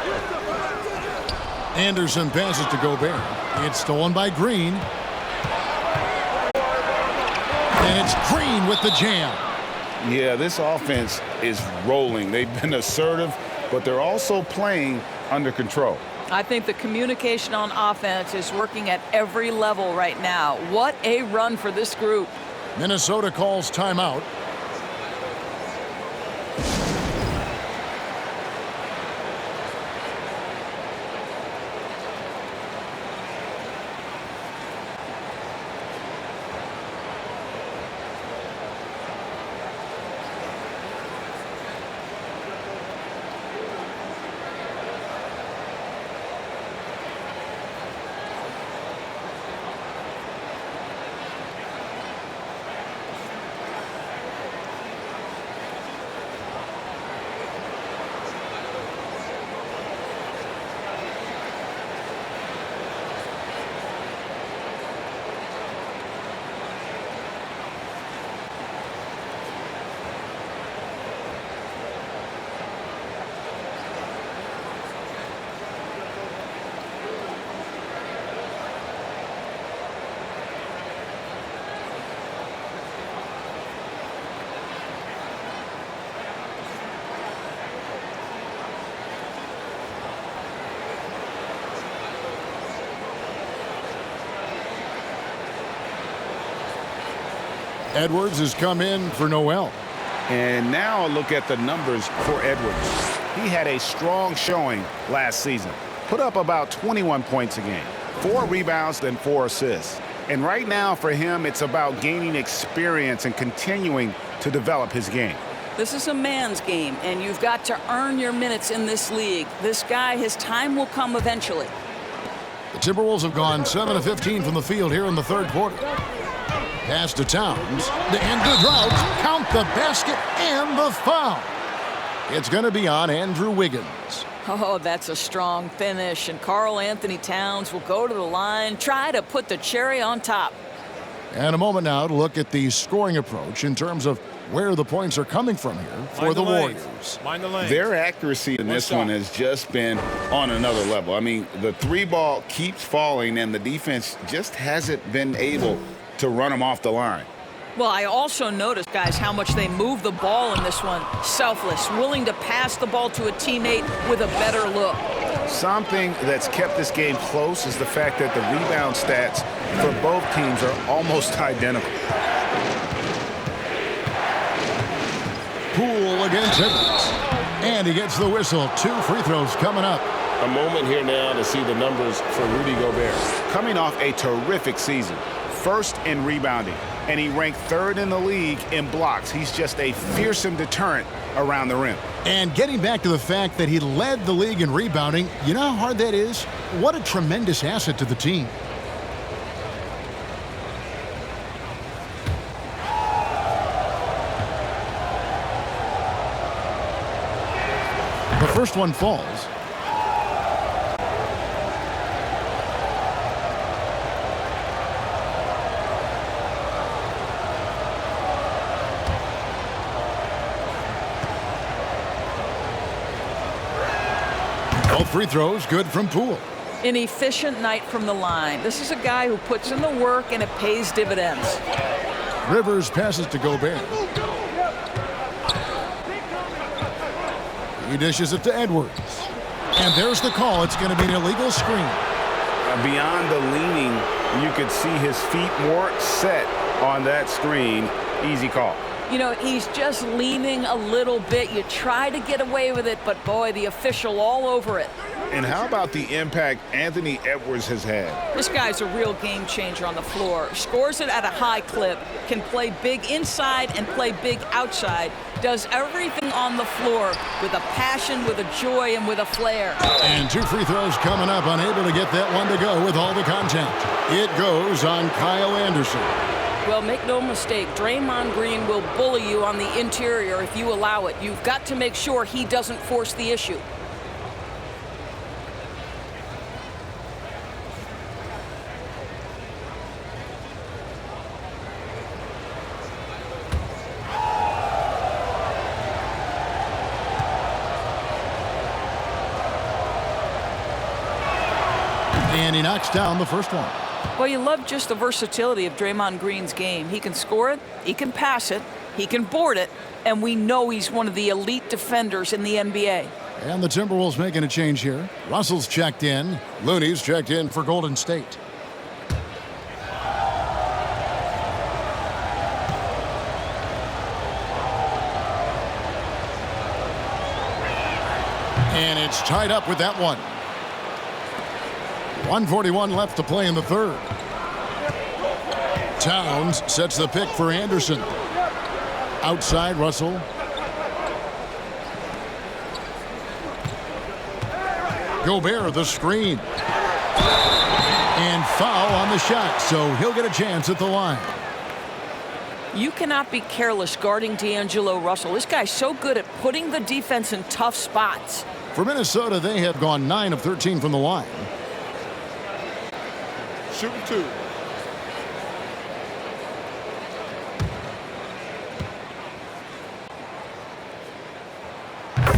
Anderson passes to Gobert. It's stolen by Green. And it's Green with the jam. Yeah, this offense is rolling. They've been assertive, but they're also playing under control. I think the communication on offense is working at every level right now. What a run for this group. Minnesota calls timeout. Edwards has come in for Noel. And now a look at the numbers for Edwards. He had a strong showing last season. Put up about 21 points a game, 4 rebounds and 4 assists. And right now for him, it's about gaining experience and continuing to develop his game. This is a man's game, and you've got to earn your minutes in this league. This guy, his time will come eventually. The Timberwolves have gone 7 of 15 from the field here in the third quarter. Pass to Towns. And the drought. Count the basket and the foul. It's going to be on Andrew Wiggins. Oh, that's a strong finish, and Karl Anthony Towns will go to the line, try to put the cherry on top. And a moment now to look at the scoring approach in terms of where the points are coming from here for the Warriors. Mind the lane. Their accuracy in this one has just been on another level. I mean, the 3-ball keeps falling, and the defense just hasn't been able to run them off the line. Well, I also noticed, guys, how much they move the ball in this one. Selfless, willing to pass the ball to a teammate with a better look. Something that's kept this game close is the fact that the rebound stats for both teams are almost identical. Poole against Edwards. And he gets the whistle. 2 free throws coming up. A moment here now to see the numbers for Rudy Gobert. Coming off a terrific season. First in rebounding, and he ranked 3rd in the league in blocks. He's just a fearsome deterrent around the rim. And getting back to the fact that he led the league in rebounding, you know how hard that is? What a tremendous asset to the team. The first one falls. Both free throws good from Poole. An efficient night from the line. This is a guy who puts in the work, and it pays dividends. Rivers passes to Gobert. He dishes it to Edwards. And there's the call. It's going to be an illegal screen. Beyond the leaning, you could see his feet more set on that screen. Easy call. You know, he's just leaning a little bit. You try to get away with it, but boy, the official all over it. And how about the impact Anthony Edwards has had? This guy's a real game changer on the floor. Scores it at a high clip, can play big inside and play big outside. Does everything on the floor with a passion, with a joy, and with a flair. And 2 free throws coming up, unable to get that one to go with all the contact. It goes on Kyle Anderson. Well, make no mistake, Draymond Green will bully you on the interior if you allow it. You've got to make sure he doesn't force the issue. And he knocks down the first one. Well, you love just the versatility of Draymond Green's game. He can score it, he can pass it, he can board it, and we know he's one of the elite defenders in the NBA. And the Timberwolves making a change here. Russell's checked in. Looney's checked in for Golden State. And it's tied up with that one. 1:41 left to play in the third. Towns sets the pick for Anderson. Outside Russell. Gobert the screen. And foul on the shot, so he'll get a chance at the line. You cannot be careless guarding D'Angelo Russell. This guy's so good at putting the defense in tough spots. For Minnesota, they have gone 9 of 13 from the line. Shooting 2.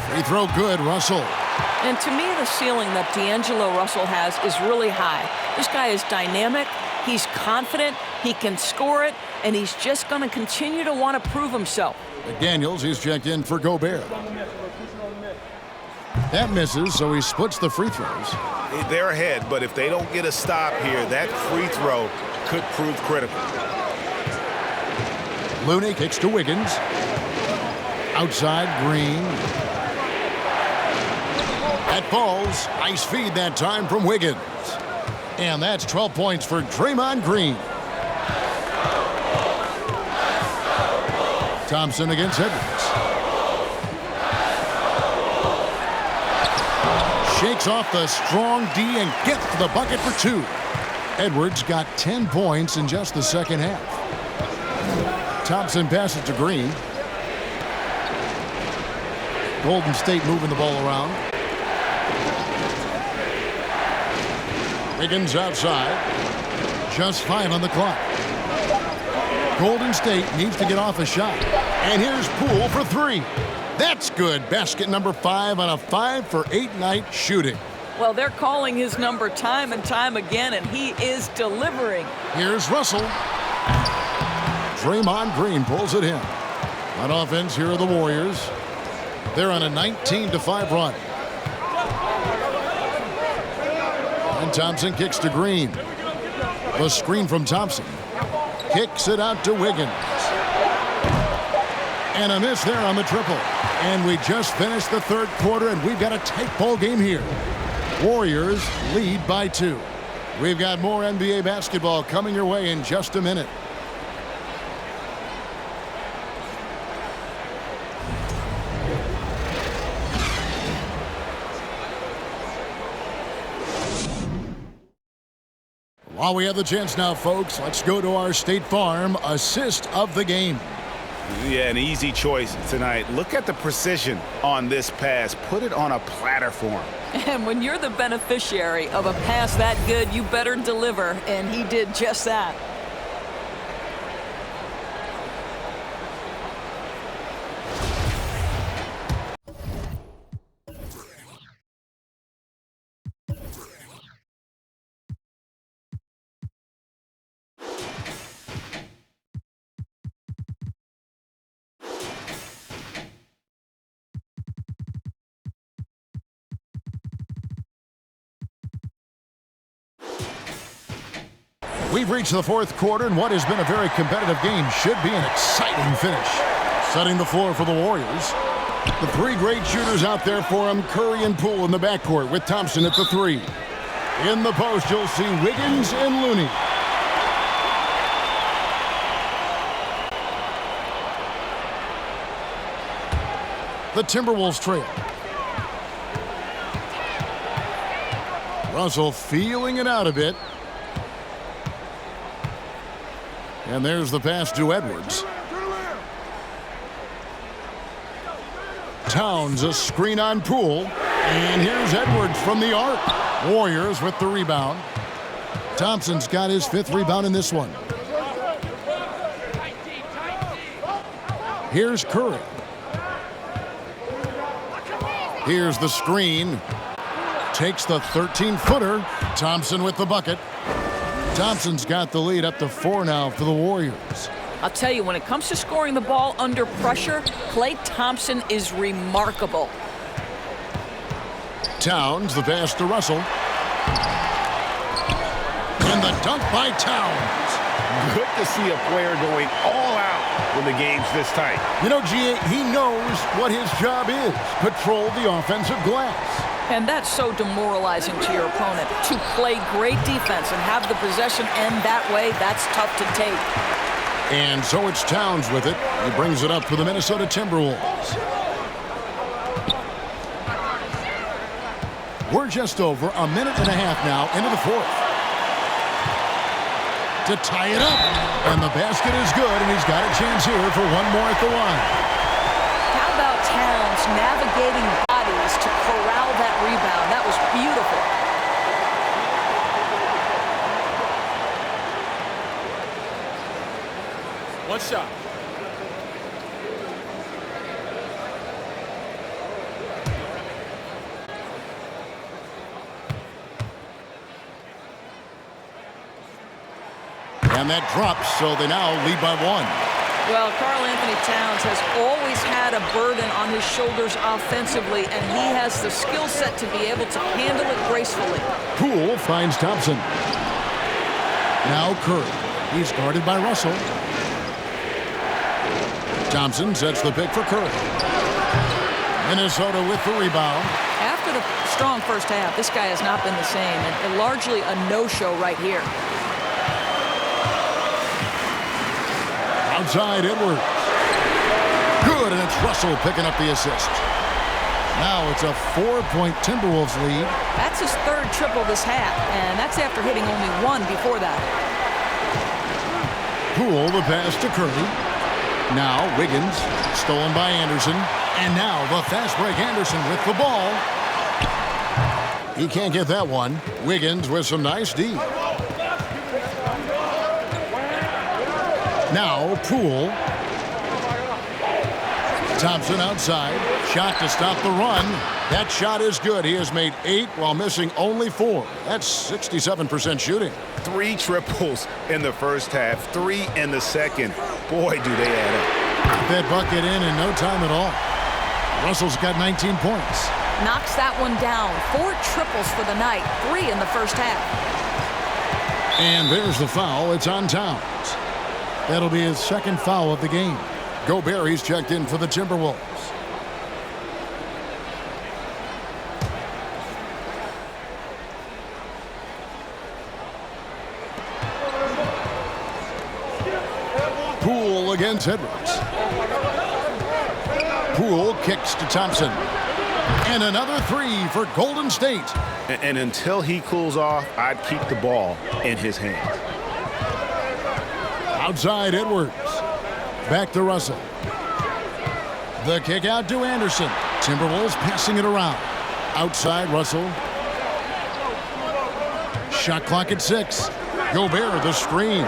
Free throw good, Russell. And to me, the ceiling that D'Angelo Russell has is really high. This guy is dynamic, he's confident, he can score it, and he's just going to continue to want to prove himself. McDaniels, he's checked in for Gobert. That misses, so he splits the free throws. They're ahead, but if they don't get a stop here, that free throw could prove critical. Looney kicks to Wiggins. Outside, Green. That falls. Nice feed that time from Wiggins. And that's 12 points for Draymond Green. Thompson against Edwards. Shakes off the strong D and gets to the bucket for 2. Edwards got 10 points in just the second half. Thompson passes to Green. Golden State moving the ball around. Wiggins outside. Just 5 on the clock. Golden State needs to get off a shot. And here's Poole for 3. That's good. Basket number 5 on a 5-for-8 night shooting. Well, they're calling his number time and time again, and he is delivering. Here's Russell. Draymond Green pulls it in. On offense, here are the Warriors. They're on a 19-5 run. And Thompson kicks to Green. The screen from Thompson. Kicks it out to Wiggins. And a miss there on the triple. And we just finished the third quarter, and we've got a tight ball game here. Warriors lead by 2. We've got more NBA basketball coming your way in just a minute. While we have the chance now, folks, let's go to our State Farm assist of the game. Yeah, an easy choice tonight. Look at the precision on this pass. Put it on a platter for him. And when you're the beneficiary of a pass that good, you better deliver, and he did just that. We've reached the fourth quarter, and what has been a very competitive game should be an exciting finish. Setting the floor for the Warriors. The 3 great shooters out there for them, Curry and Poole in the backcourt with Thompson at the 3. In the post, you'll see Wiggins and Looney. The Timberwolves trail. Russell feeling it out a bit. And there's the pass to Edwards. Towns a screen on Poole. And here's Edwards from the arc. Warriors with the rebound. Thompson's got his 5th rebound in this one. Here's Curry. Here's the screen. Takes the 13-footer. Thompson with the bucket. Thompson's got the lead up to 4 now for the Warriors. I'll tell you, when it comes to scoring the ball under pressure, Klay Thompson is remarkable. Towns, the pass to Russell. And the dunk by Towns. Good to see a player going all out when the game's this tight. You know, G.A., he knows what his job is. Patrol the offensive glass. And that's so demoralizing to your opponent. To play great defense and have the possession end that way, that's tough to take. And so it's Towns with it. He brings it up for the Minnesota Timberwolves. We're just over a minute and a half now into the fourth. To tie it up. And the basket is good, and he's got a chance here for one more at the line. How about Towns navigating bodies to corral that rebound? That was beautiful. One shot. And that drops, so they now lead by 1. Well, Karl Anthony Towns has always had a burden on his shoulders offensively, and he has the skill set to be able to handle it gracefully. Poole finds Thompson. Now Curry. He's guarded by Russell. Thompson sets the pick for Curry. Minnesota with the rebound. After the strong first half, this guy has not been the same, and largely a no-show right here. Outside Edwards. Good, and it's Russell picking up the assist. Now it's a 4-point Timberwolves lead. That's his third triple this half, and that's after hitting only one before that. Poole the pass to Curry. Now Wiggins, stolen by Anderson. And now the fast break Anderson with the ball. He can't get that one. Wiggins with some nice D. Now Poole. Thompson outside. Shot to stop the run. That shot is good. He has made 8 while missing only 4. That's 67% shooting. 3 triples in the first half, 3 in the second. Boy, do they add up. Got that bucket in no time at all. Russell's got 19 points. Knocks that one down. 4 triples for the night, 3 in the first half. And there's the foul. It's on Towns. That'll be his second foul of the game. Gobert, he's checked in for the Timberwolves. Poole against Edwards. Poole kicks to Thompson. And another 3 for Golden State. And until he cools off, I'd keep the ball in his hands. Outside Edwards. Back to Russell. The kick out to Anderson. Timberwolves passing it around. Outside Russell. Shot clock at 6. Gobert the screen.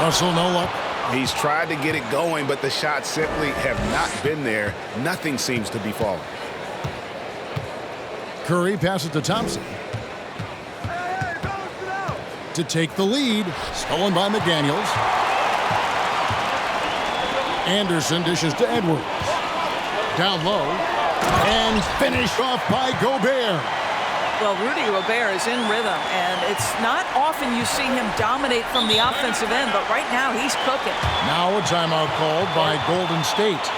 Russell no luck. He's tried to get it going, but the shots simply have not been there. Nothing seems to be falling. Curry passes to Thompson. To take the lead. Stolen by McDaniels. Anderson dishes to Edwards. Down low. And finished off by Gobert. Well, Rudy Gobert is in rhythm, and it's not often you see him dominate from the offensive end, but right now he's cooking. Now a timeout called by Golden State.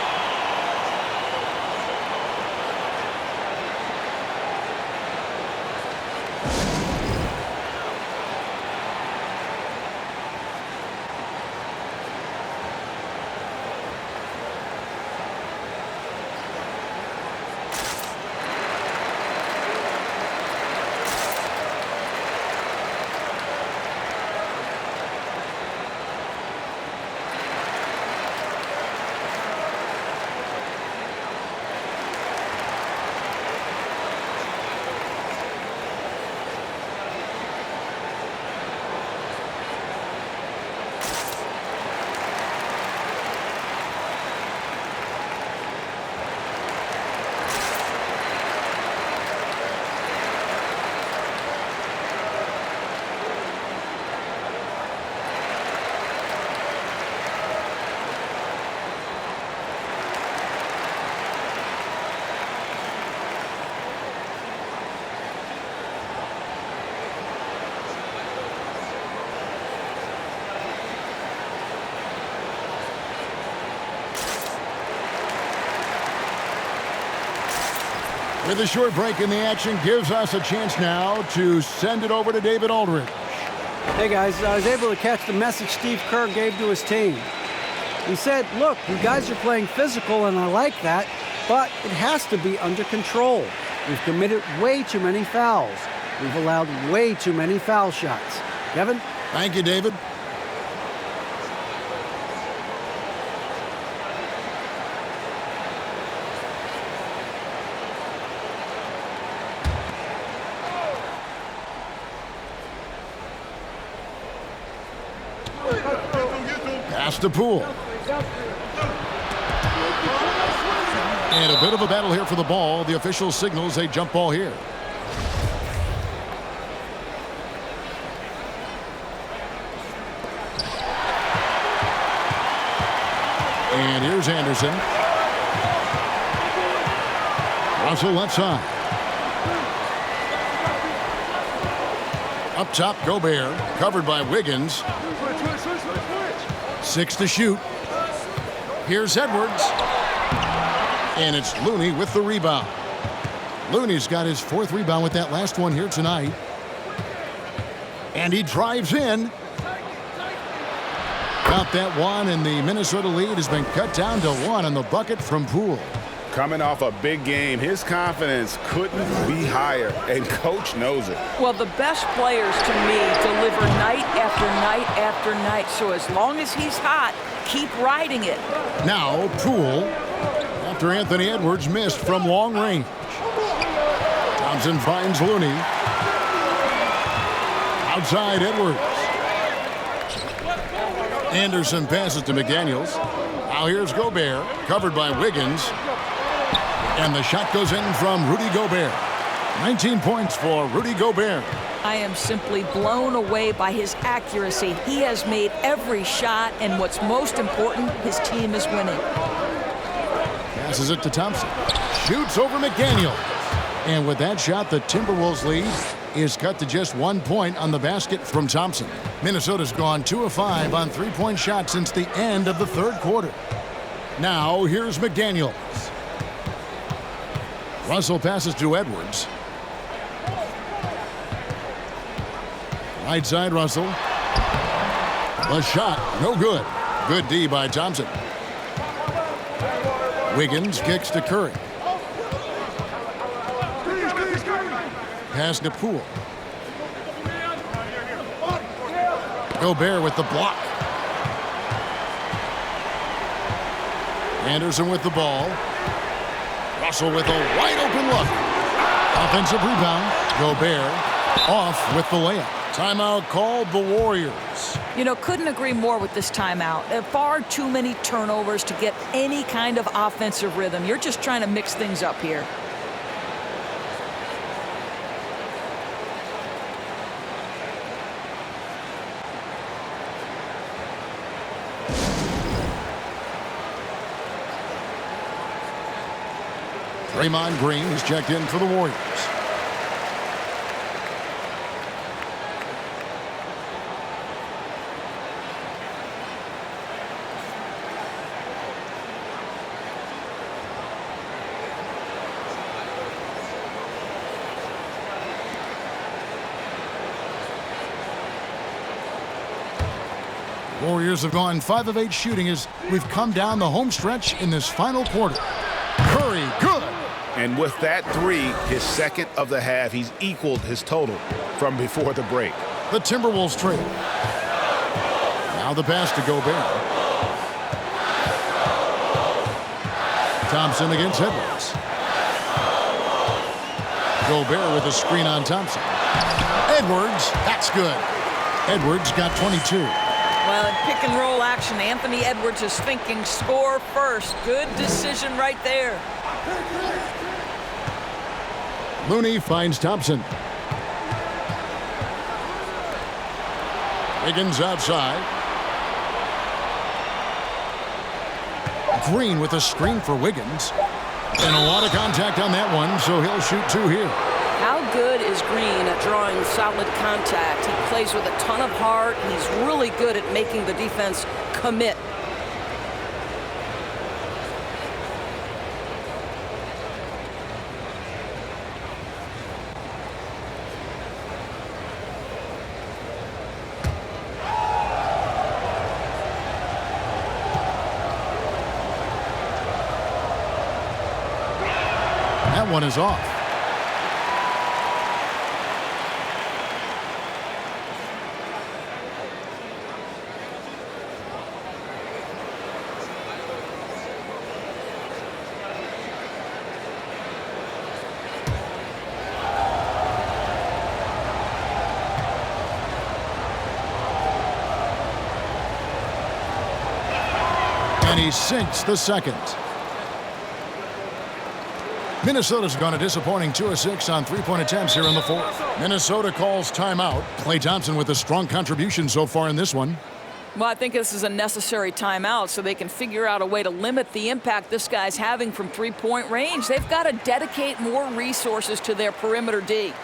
With a short break in the action, gives us a chance now to send it over to David Aldridge. Hey guys, I was able to catch the message Steve Kerr gave to his team. He said, look, you guys are playing physical and I like that, but it has to be under control. We've committed way too many fouls. We've allowed way too many foul shots. Kevin? Thank you, David. Pass to Poole. And a bit of a battle here for the ball. The official signals a jump ball here. And here's Anderson. Russell left side. Up top, Gobert. Covered by Wiggins. 6 to shoot. Here's Edwards. And it's Looney with the rebound. Looney's got his 4th rebound with that last one here tonight. And he drives in. Got that one, and the Minnesota lead has been cut down to 1 on the bucket from Poole. Coming off a big game, his confidence couldn't be higher, and coach knows it. Well, the best players to me deliver night after night after night. So as long as he's hot, keep riding it. Now Poole, after Anthony Edwards missed from long range. Thompson finds Looney. Outside Edwards. Anderson passes to McDaniels. Now here's Gobert, covered by Wiggins. And the shot goes in from Rudy Gobert. 19 points for Rudy Gobert. I am simply blown away by his accuracy. He has made every shot, and what's most important, his team is winning. Passes it to Thompson. Shoots over McDaniels. And with that shot, the Timberwolves lead is cut to just 1 point on the basket from Thompson. Minnesota's gone 2 of 5 on 3-point shots since the end of the 3rd quarter. Now here's McDaniels. Russell passes to Edwards. Right side Russell. The shot, no good. Good D by Thompson. Wiggins kicks to Curry. Pass to Poole. Gobert with the block. Anderson with the ball. Russell with a wide open look. Offensive rebound. Gobert off with the layup. Timeout called the Warriors. You know, couldn't agree more with this timeout. Far too many turnovers to get any kind of offensive rhythm. You're just trying to mix things up here. Draymond Green is checked in for the Warriors. Warriors have gone 5 of 8 shooting as we've come down the home stretch in this final quarter. Curry, good. And with that 3, his 2nd of the half, he's equaled his total from before the break. The Timberwolves trail. Now the pass to Gobert. Thompson against Edwards. Gobert with a screen on Thompson. Edwards, that's good. Edwards got 22. Well, in pick and roll action, Anthony Edwards is thinking score first. Good decision right there. Looney finds Thompson. Wiggins outside. Green with a screen for Wiggins. And a lot of contact on that one, so he'll shoot 2 here. How good is Green at drawing solid contact? He plays with a ton of heart. He's really good at making the defense commit. That one is off. And he sinks the second. Minnesota's gone a disappointing 2 of 6 on 3-point attempts here in the 4th. Minnesota calls timeout. Klay Thompson with a strong contribution so far in this one. Well, I think this is a necessary timeout so they can figure out a way to limit the impact this guy's having from 3-point range. They've got to dedicate more resources to their perimeter D.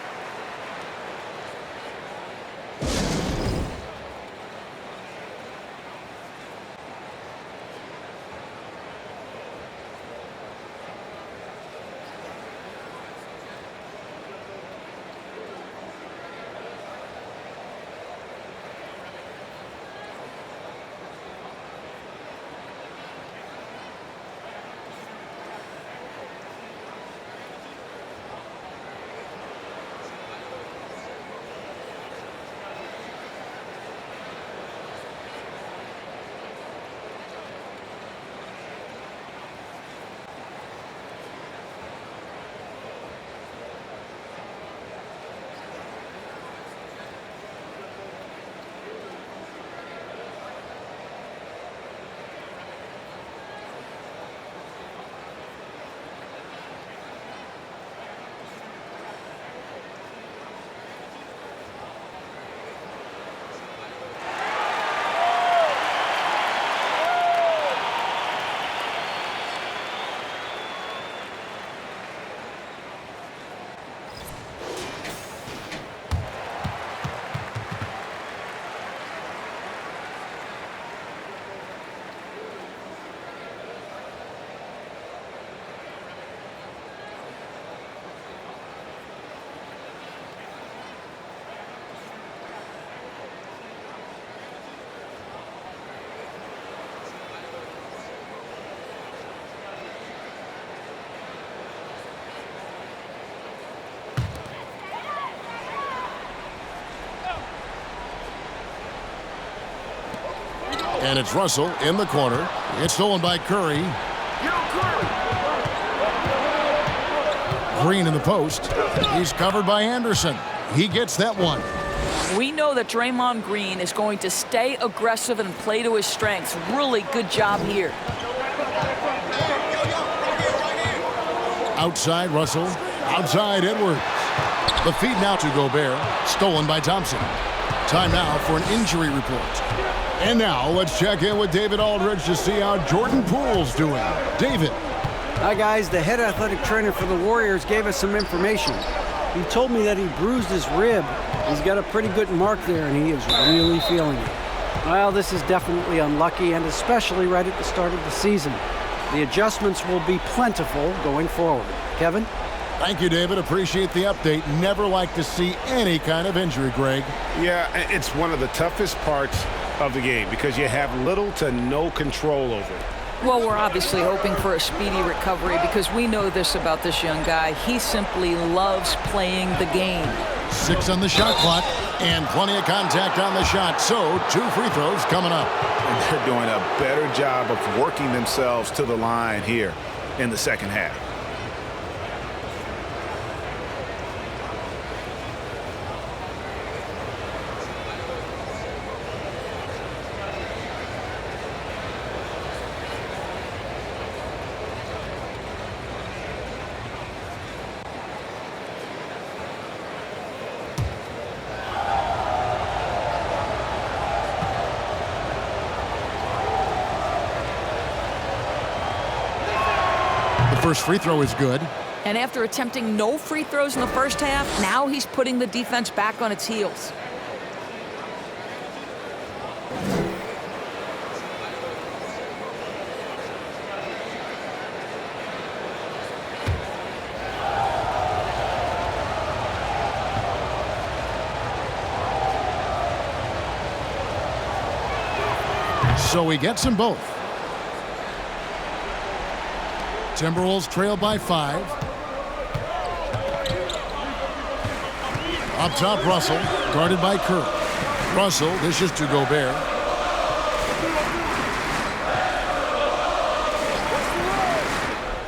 And it's Russell in the corner. It's stolen by Curry. Green in the post. He's covered by Anderson. He gets that one. We know that Draymond Green is going to stay aggressive and play to his strengths. Really good job here. Outside Russell. Outside Edwards. The feed now to Gobert. Stolen by Thompson. Time now for an injury report. And now let's check in with David Aldridge to see how Jordan Poole's doing. David. Hi, guys. The head athletic trainer for the Warriors gave us some information. He told me that he bruised his rib. He's got a pretty good mark there, and he is really feeling it. Well, this is definitely unlucky, and especially right at the start of the season. The adjustments will be plentiful going forward. Kevin? Thank you, David. Appreciate the update. Never like to see any kind of injury, Greg. Yeah, it's one of the toughest parts of the game because you have little to no control over it. Well, we're obviously hoping for a speedy recovery because we know this about this young guy. He simply loves playing the game. 6 on the shot clock and plenty of contact on the shot. So 2 free throws coming up. And they're doing a better job of working themselves to the line here in the second half. First free throw is good. And after attempting no free throws in the first half, now he's putting the defense back on its heels. So he gets them both. Timberwolves trail by 5. Up top, Russell, guarded by Curry. Russell dishes to Gobert.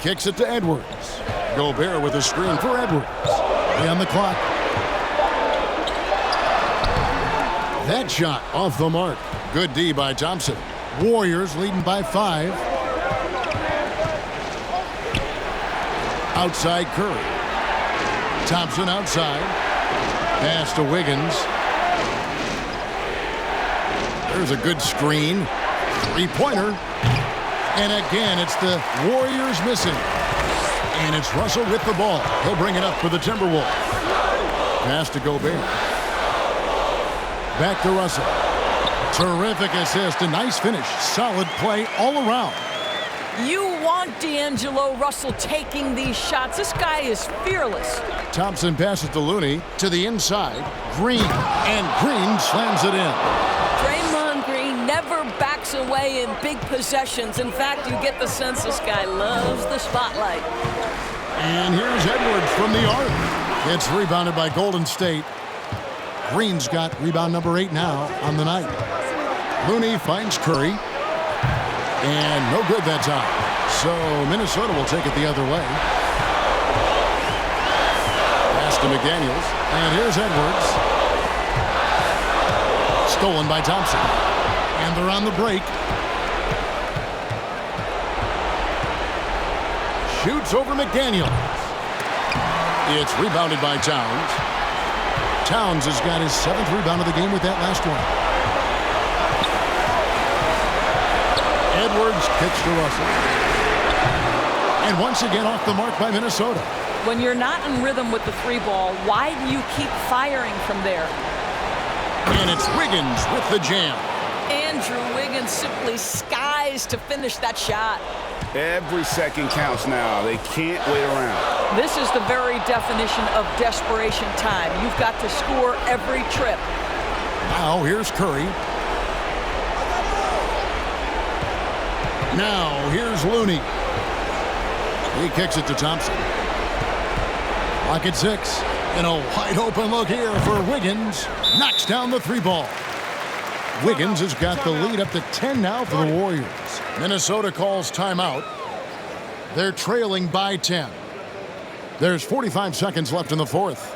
Kicks it to Edwards. Gobert with a screen for Edwards. 3 on the clock. That shot off the mark. Good D by Thompson. Warriors leading by 5. Outside Curry. Thompson outside. Pass to Wiggins. There's a good screen. 3-pointer. And again, it's the Warriors missing. And it's Russell with the ball. He'll bring it up for the Timberwolves. Pass to Gobert. Back to Russell. Terrific assist. A nice finish. Solid play all around. You want D'Angelo Russell taking these shots. This guy is fearless. Thompson passes to Looney to the inside. Green. And Green slams it in. Draymond Green never backs away in big possessions. In fact, you get the sense this guy loves the spotlight. And here's Edwards from the arc. It's rebounded by Golden State. Green's got rebound number 8 now on the night. Looney finds Curry. And no good that time. So Minnesota will take it the other way. Pass to McDaniels. And here's Edwards. Stolen by Thompson. And they're on the break. Shoots over McDaniels. It's rebounded by Towns. Towns has got his 7th rebound of the game with that last one. Edwards kicks to Russell. And once again off the mark by Minnesota. When you're not in rhythm with the 3-ball, why do you keep firing from there? And it's Wiggins with the jam. Andrew Wiggins simply skies to finish that shot. Every second counts now. They can't wait around. This is the very definition of desperation time. You've got to score every trip. Now here's Curry. Now here's Looney. He kicks it to Thompson. Clock at 6. And a wide open look here for Wiggins. Knocks down the 3-ball. Wiggins has got the lead up to 10 now for the Warriors. Minnesota calls timeout. They're trailing by 10. There's 45 seconds left in the fourth.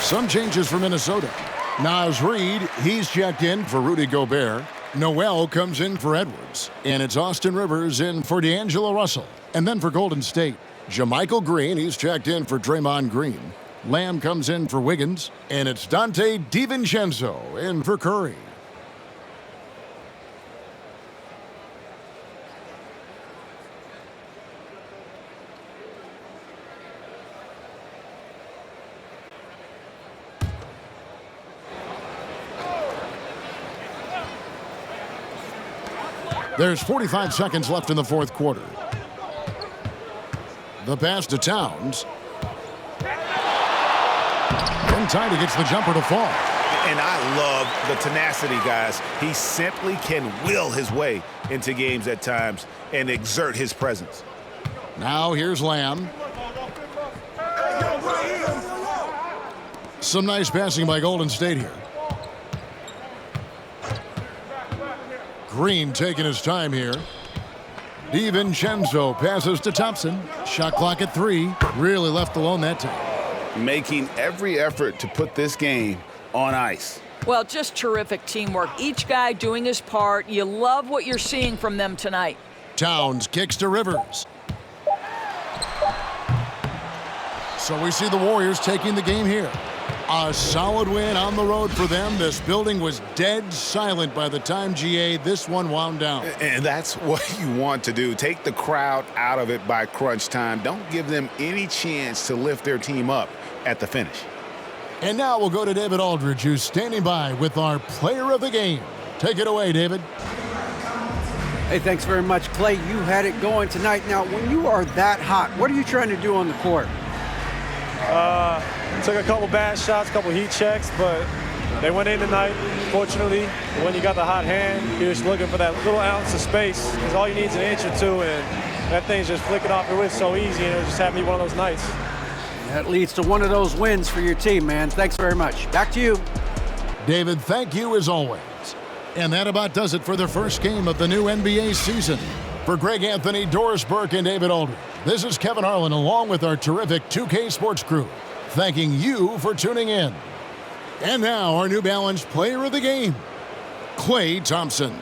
Some changes for Minnesota. Naz Reid, he's checked in for Rudy Gobert. Noel comes in for Edwards. And it's Austin Rivers in for D'Angelo Russell. And then for Golden State, JaMychal Green, he's checked in for Draymond Green. Lamb comes in for Wiggins. And it's Dante DiVincenzo in for Curry. There's 45 seconds left in the fourth quarter. The pass to Towns. In time, he gets the jumper to fall. And I love the tenacity, guys. He simply can will his way into games at times and exert his presence. Now here's Lamb. Some nice passing by Golden State here. Green taking his time here. DiVincenzo passes to Thompson. Shot clock at 3. Really left alone that time. Making every effort to put this game on ice. Well, just terrific teamwork. Each guy doing his part. You love what you're seeing from them tonight. Towns kicks to Rivers. So we see the Warriors taking the game here. A solid win on the road for them. This building was dead silent by the time, GA, this one wound down. And that's what you want to do. Take the crowd out of it by crunch time. Don't give them any chance to lift their team up at the finish. And now we'll go to David Aldridge, who's standing by with our player of the game. Take it away, David. Hey, thanks very much, Clay. You had it going tonight. Now, when you are that hot, what are you trying to do on the court? Took a couple bad shots, a couple heat checks, but they went in tonight. Fortunately, when you got the hot hand, you're just looking for that little ounce of space, because all you need is an inch or two, and that thing's just flicking off your wrist so easy, and it just happened to be one of those nights. That leads to one of those wins for your team, man. Thanks very much. Back to you. David, thank you as always. And that about does it for the first game of the new NBA season. For Greg Anthony, Doris Burke, and David Aldridge, this is Kevin Harlan along with our terrific 2K Sports crew, thanking you for tuning in. And now our New Balance player of the game, Klay Thompson.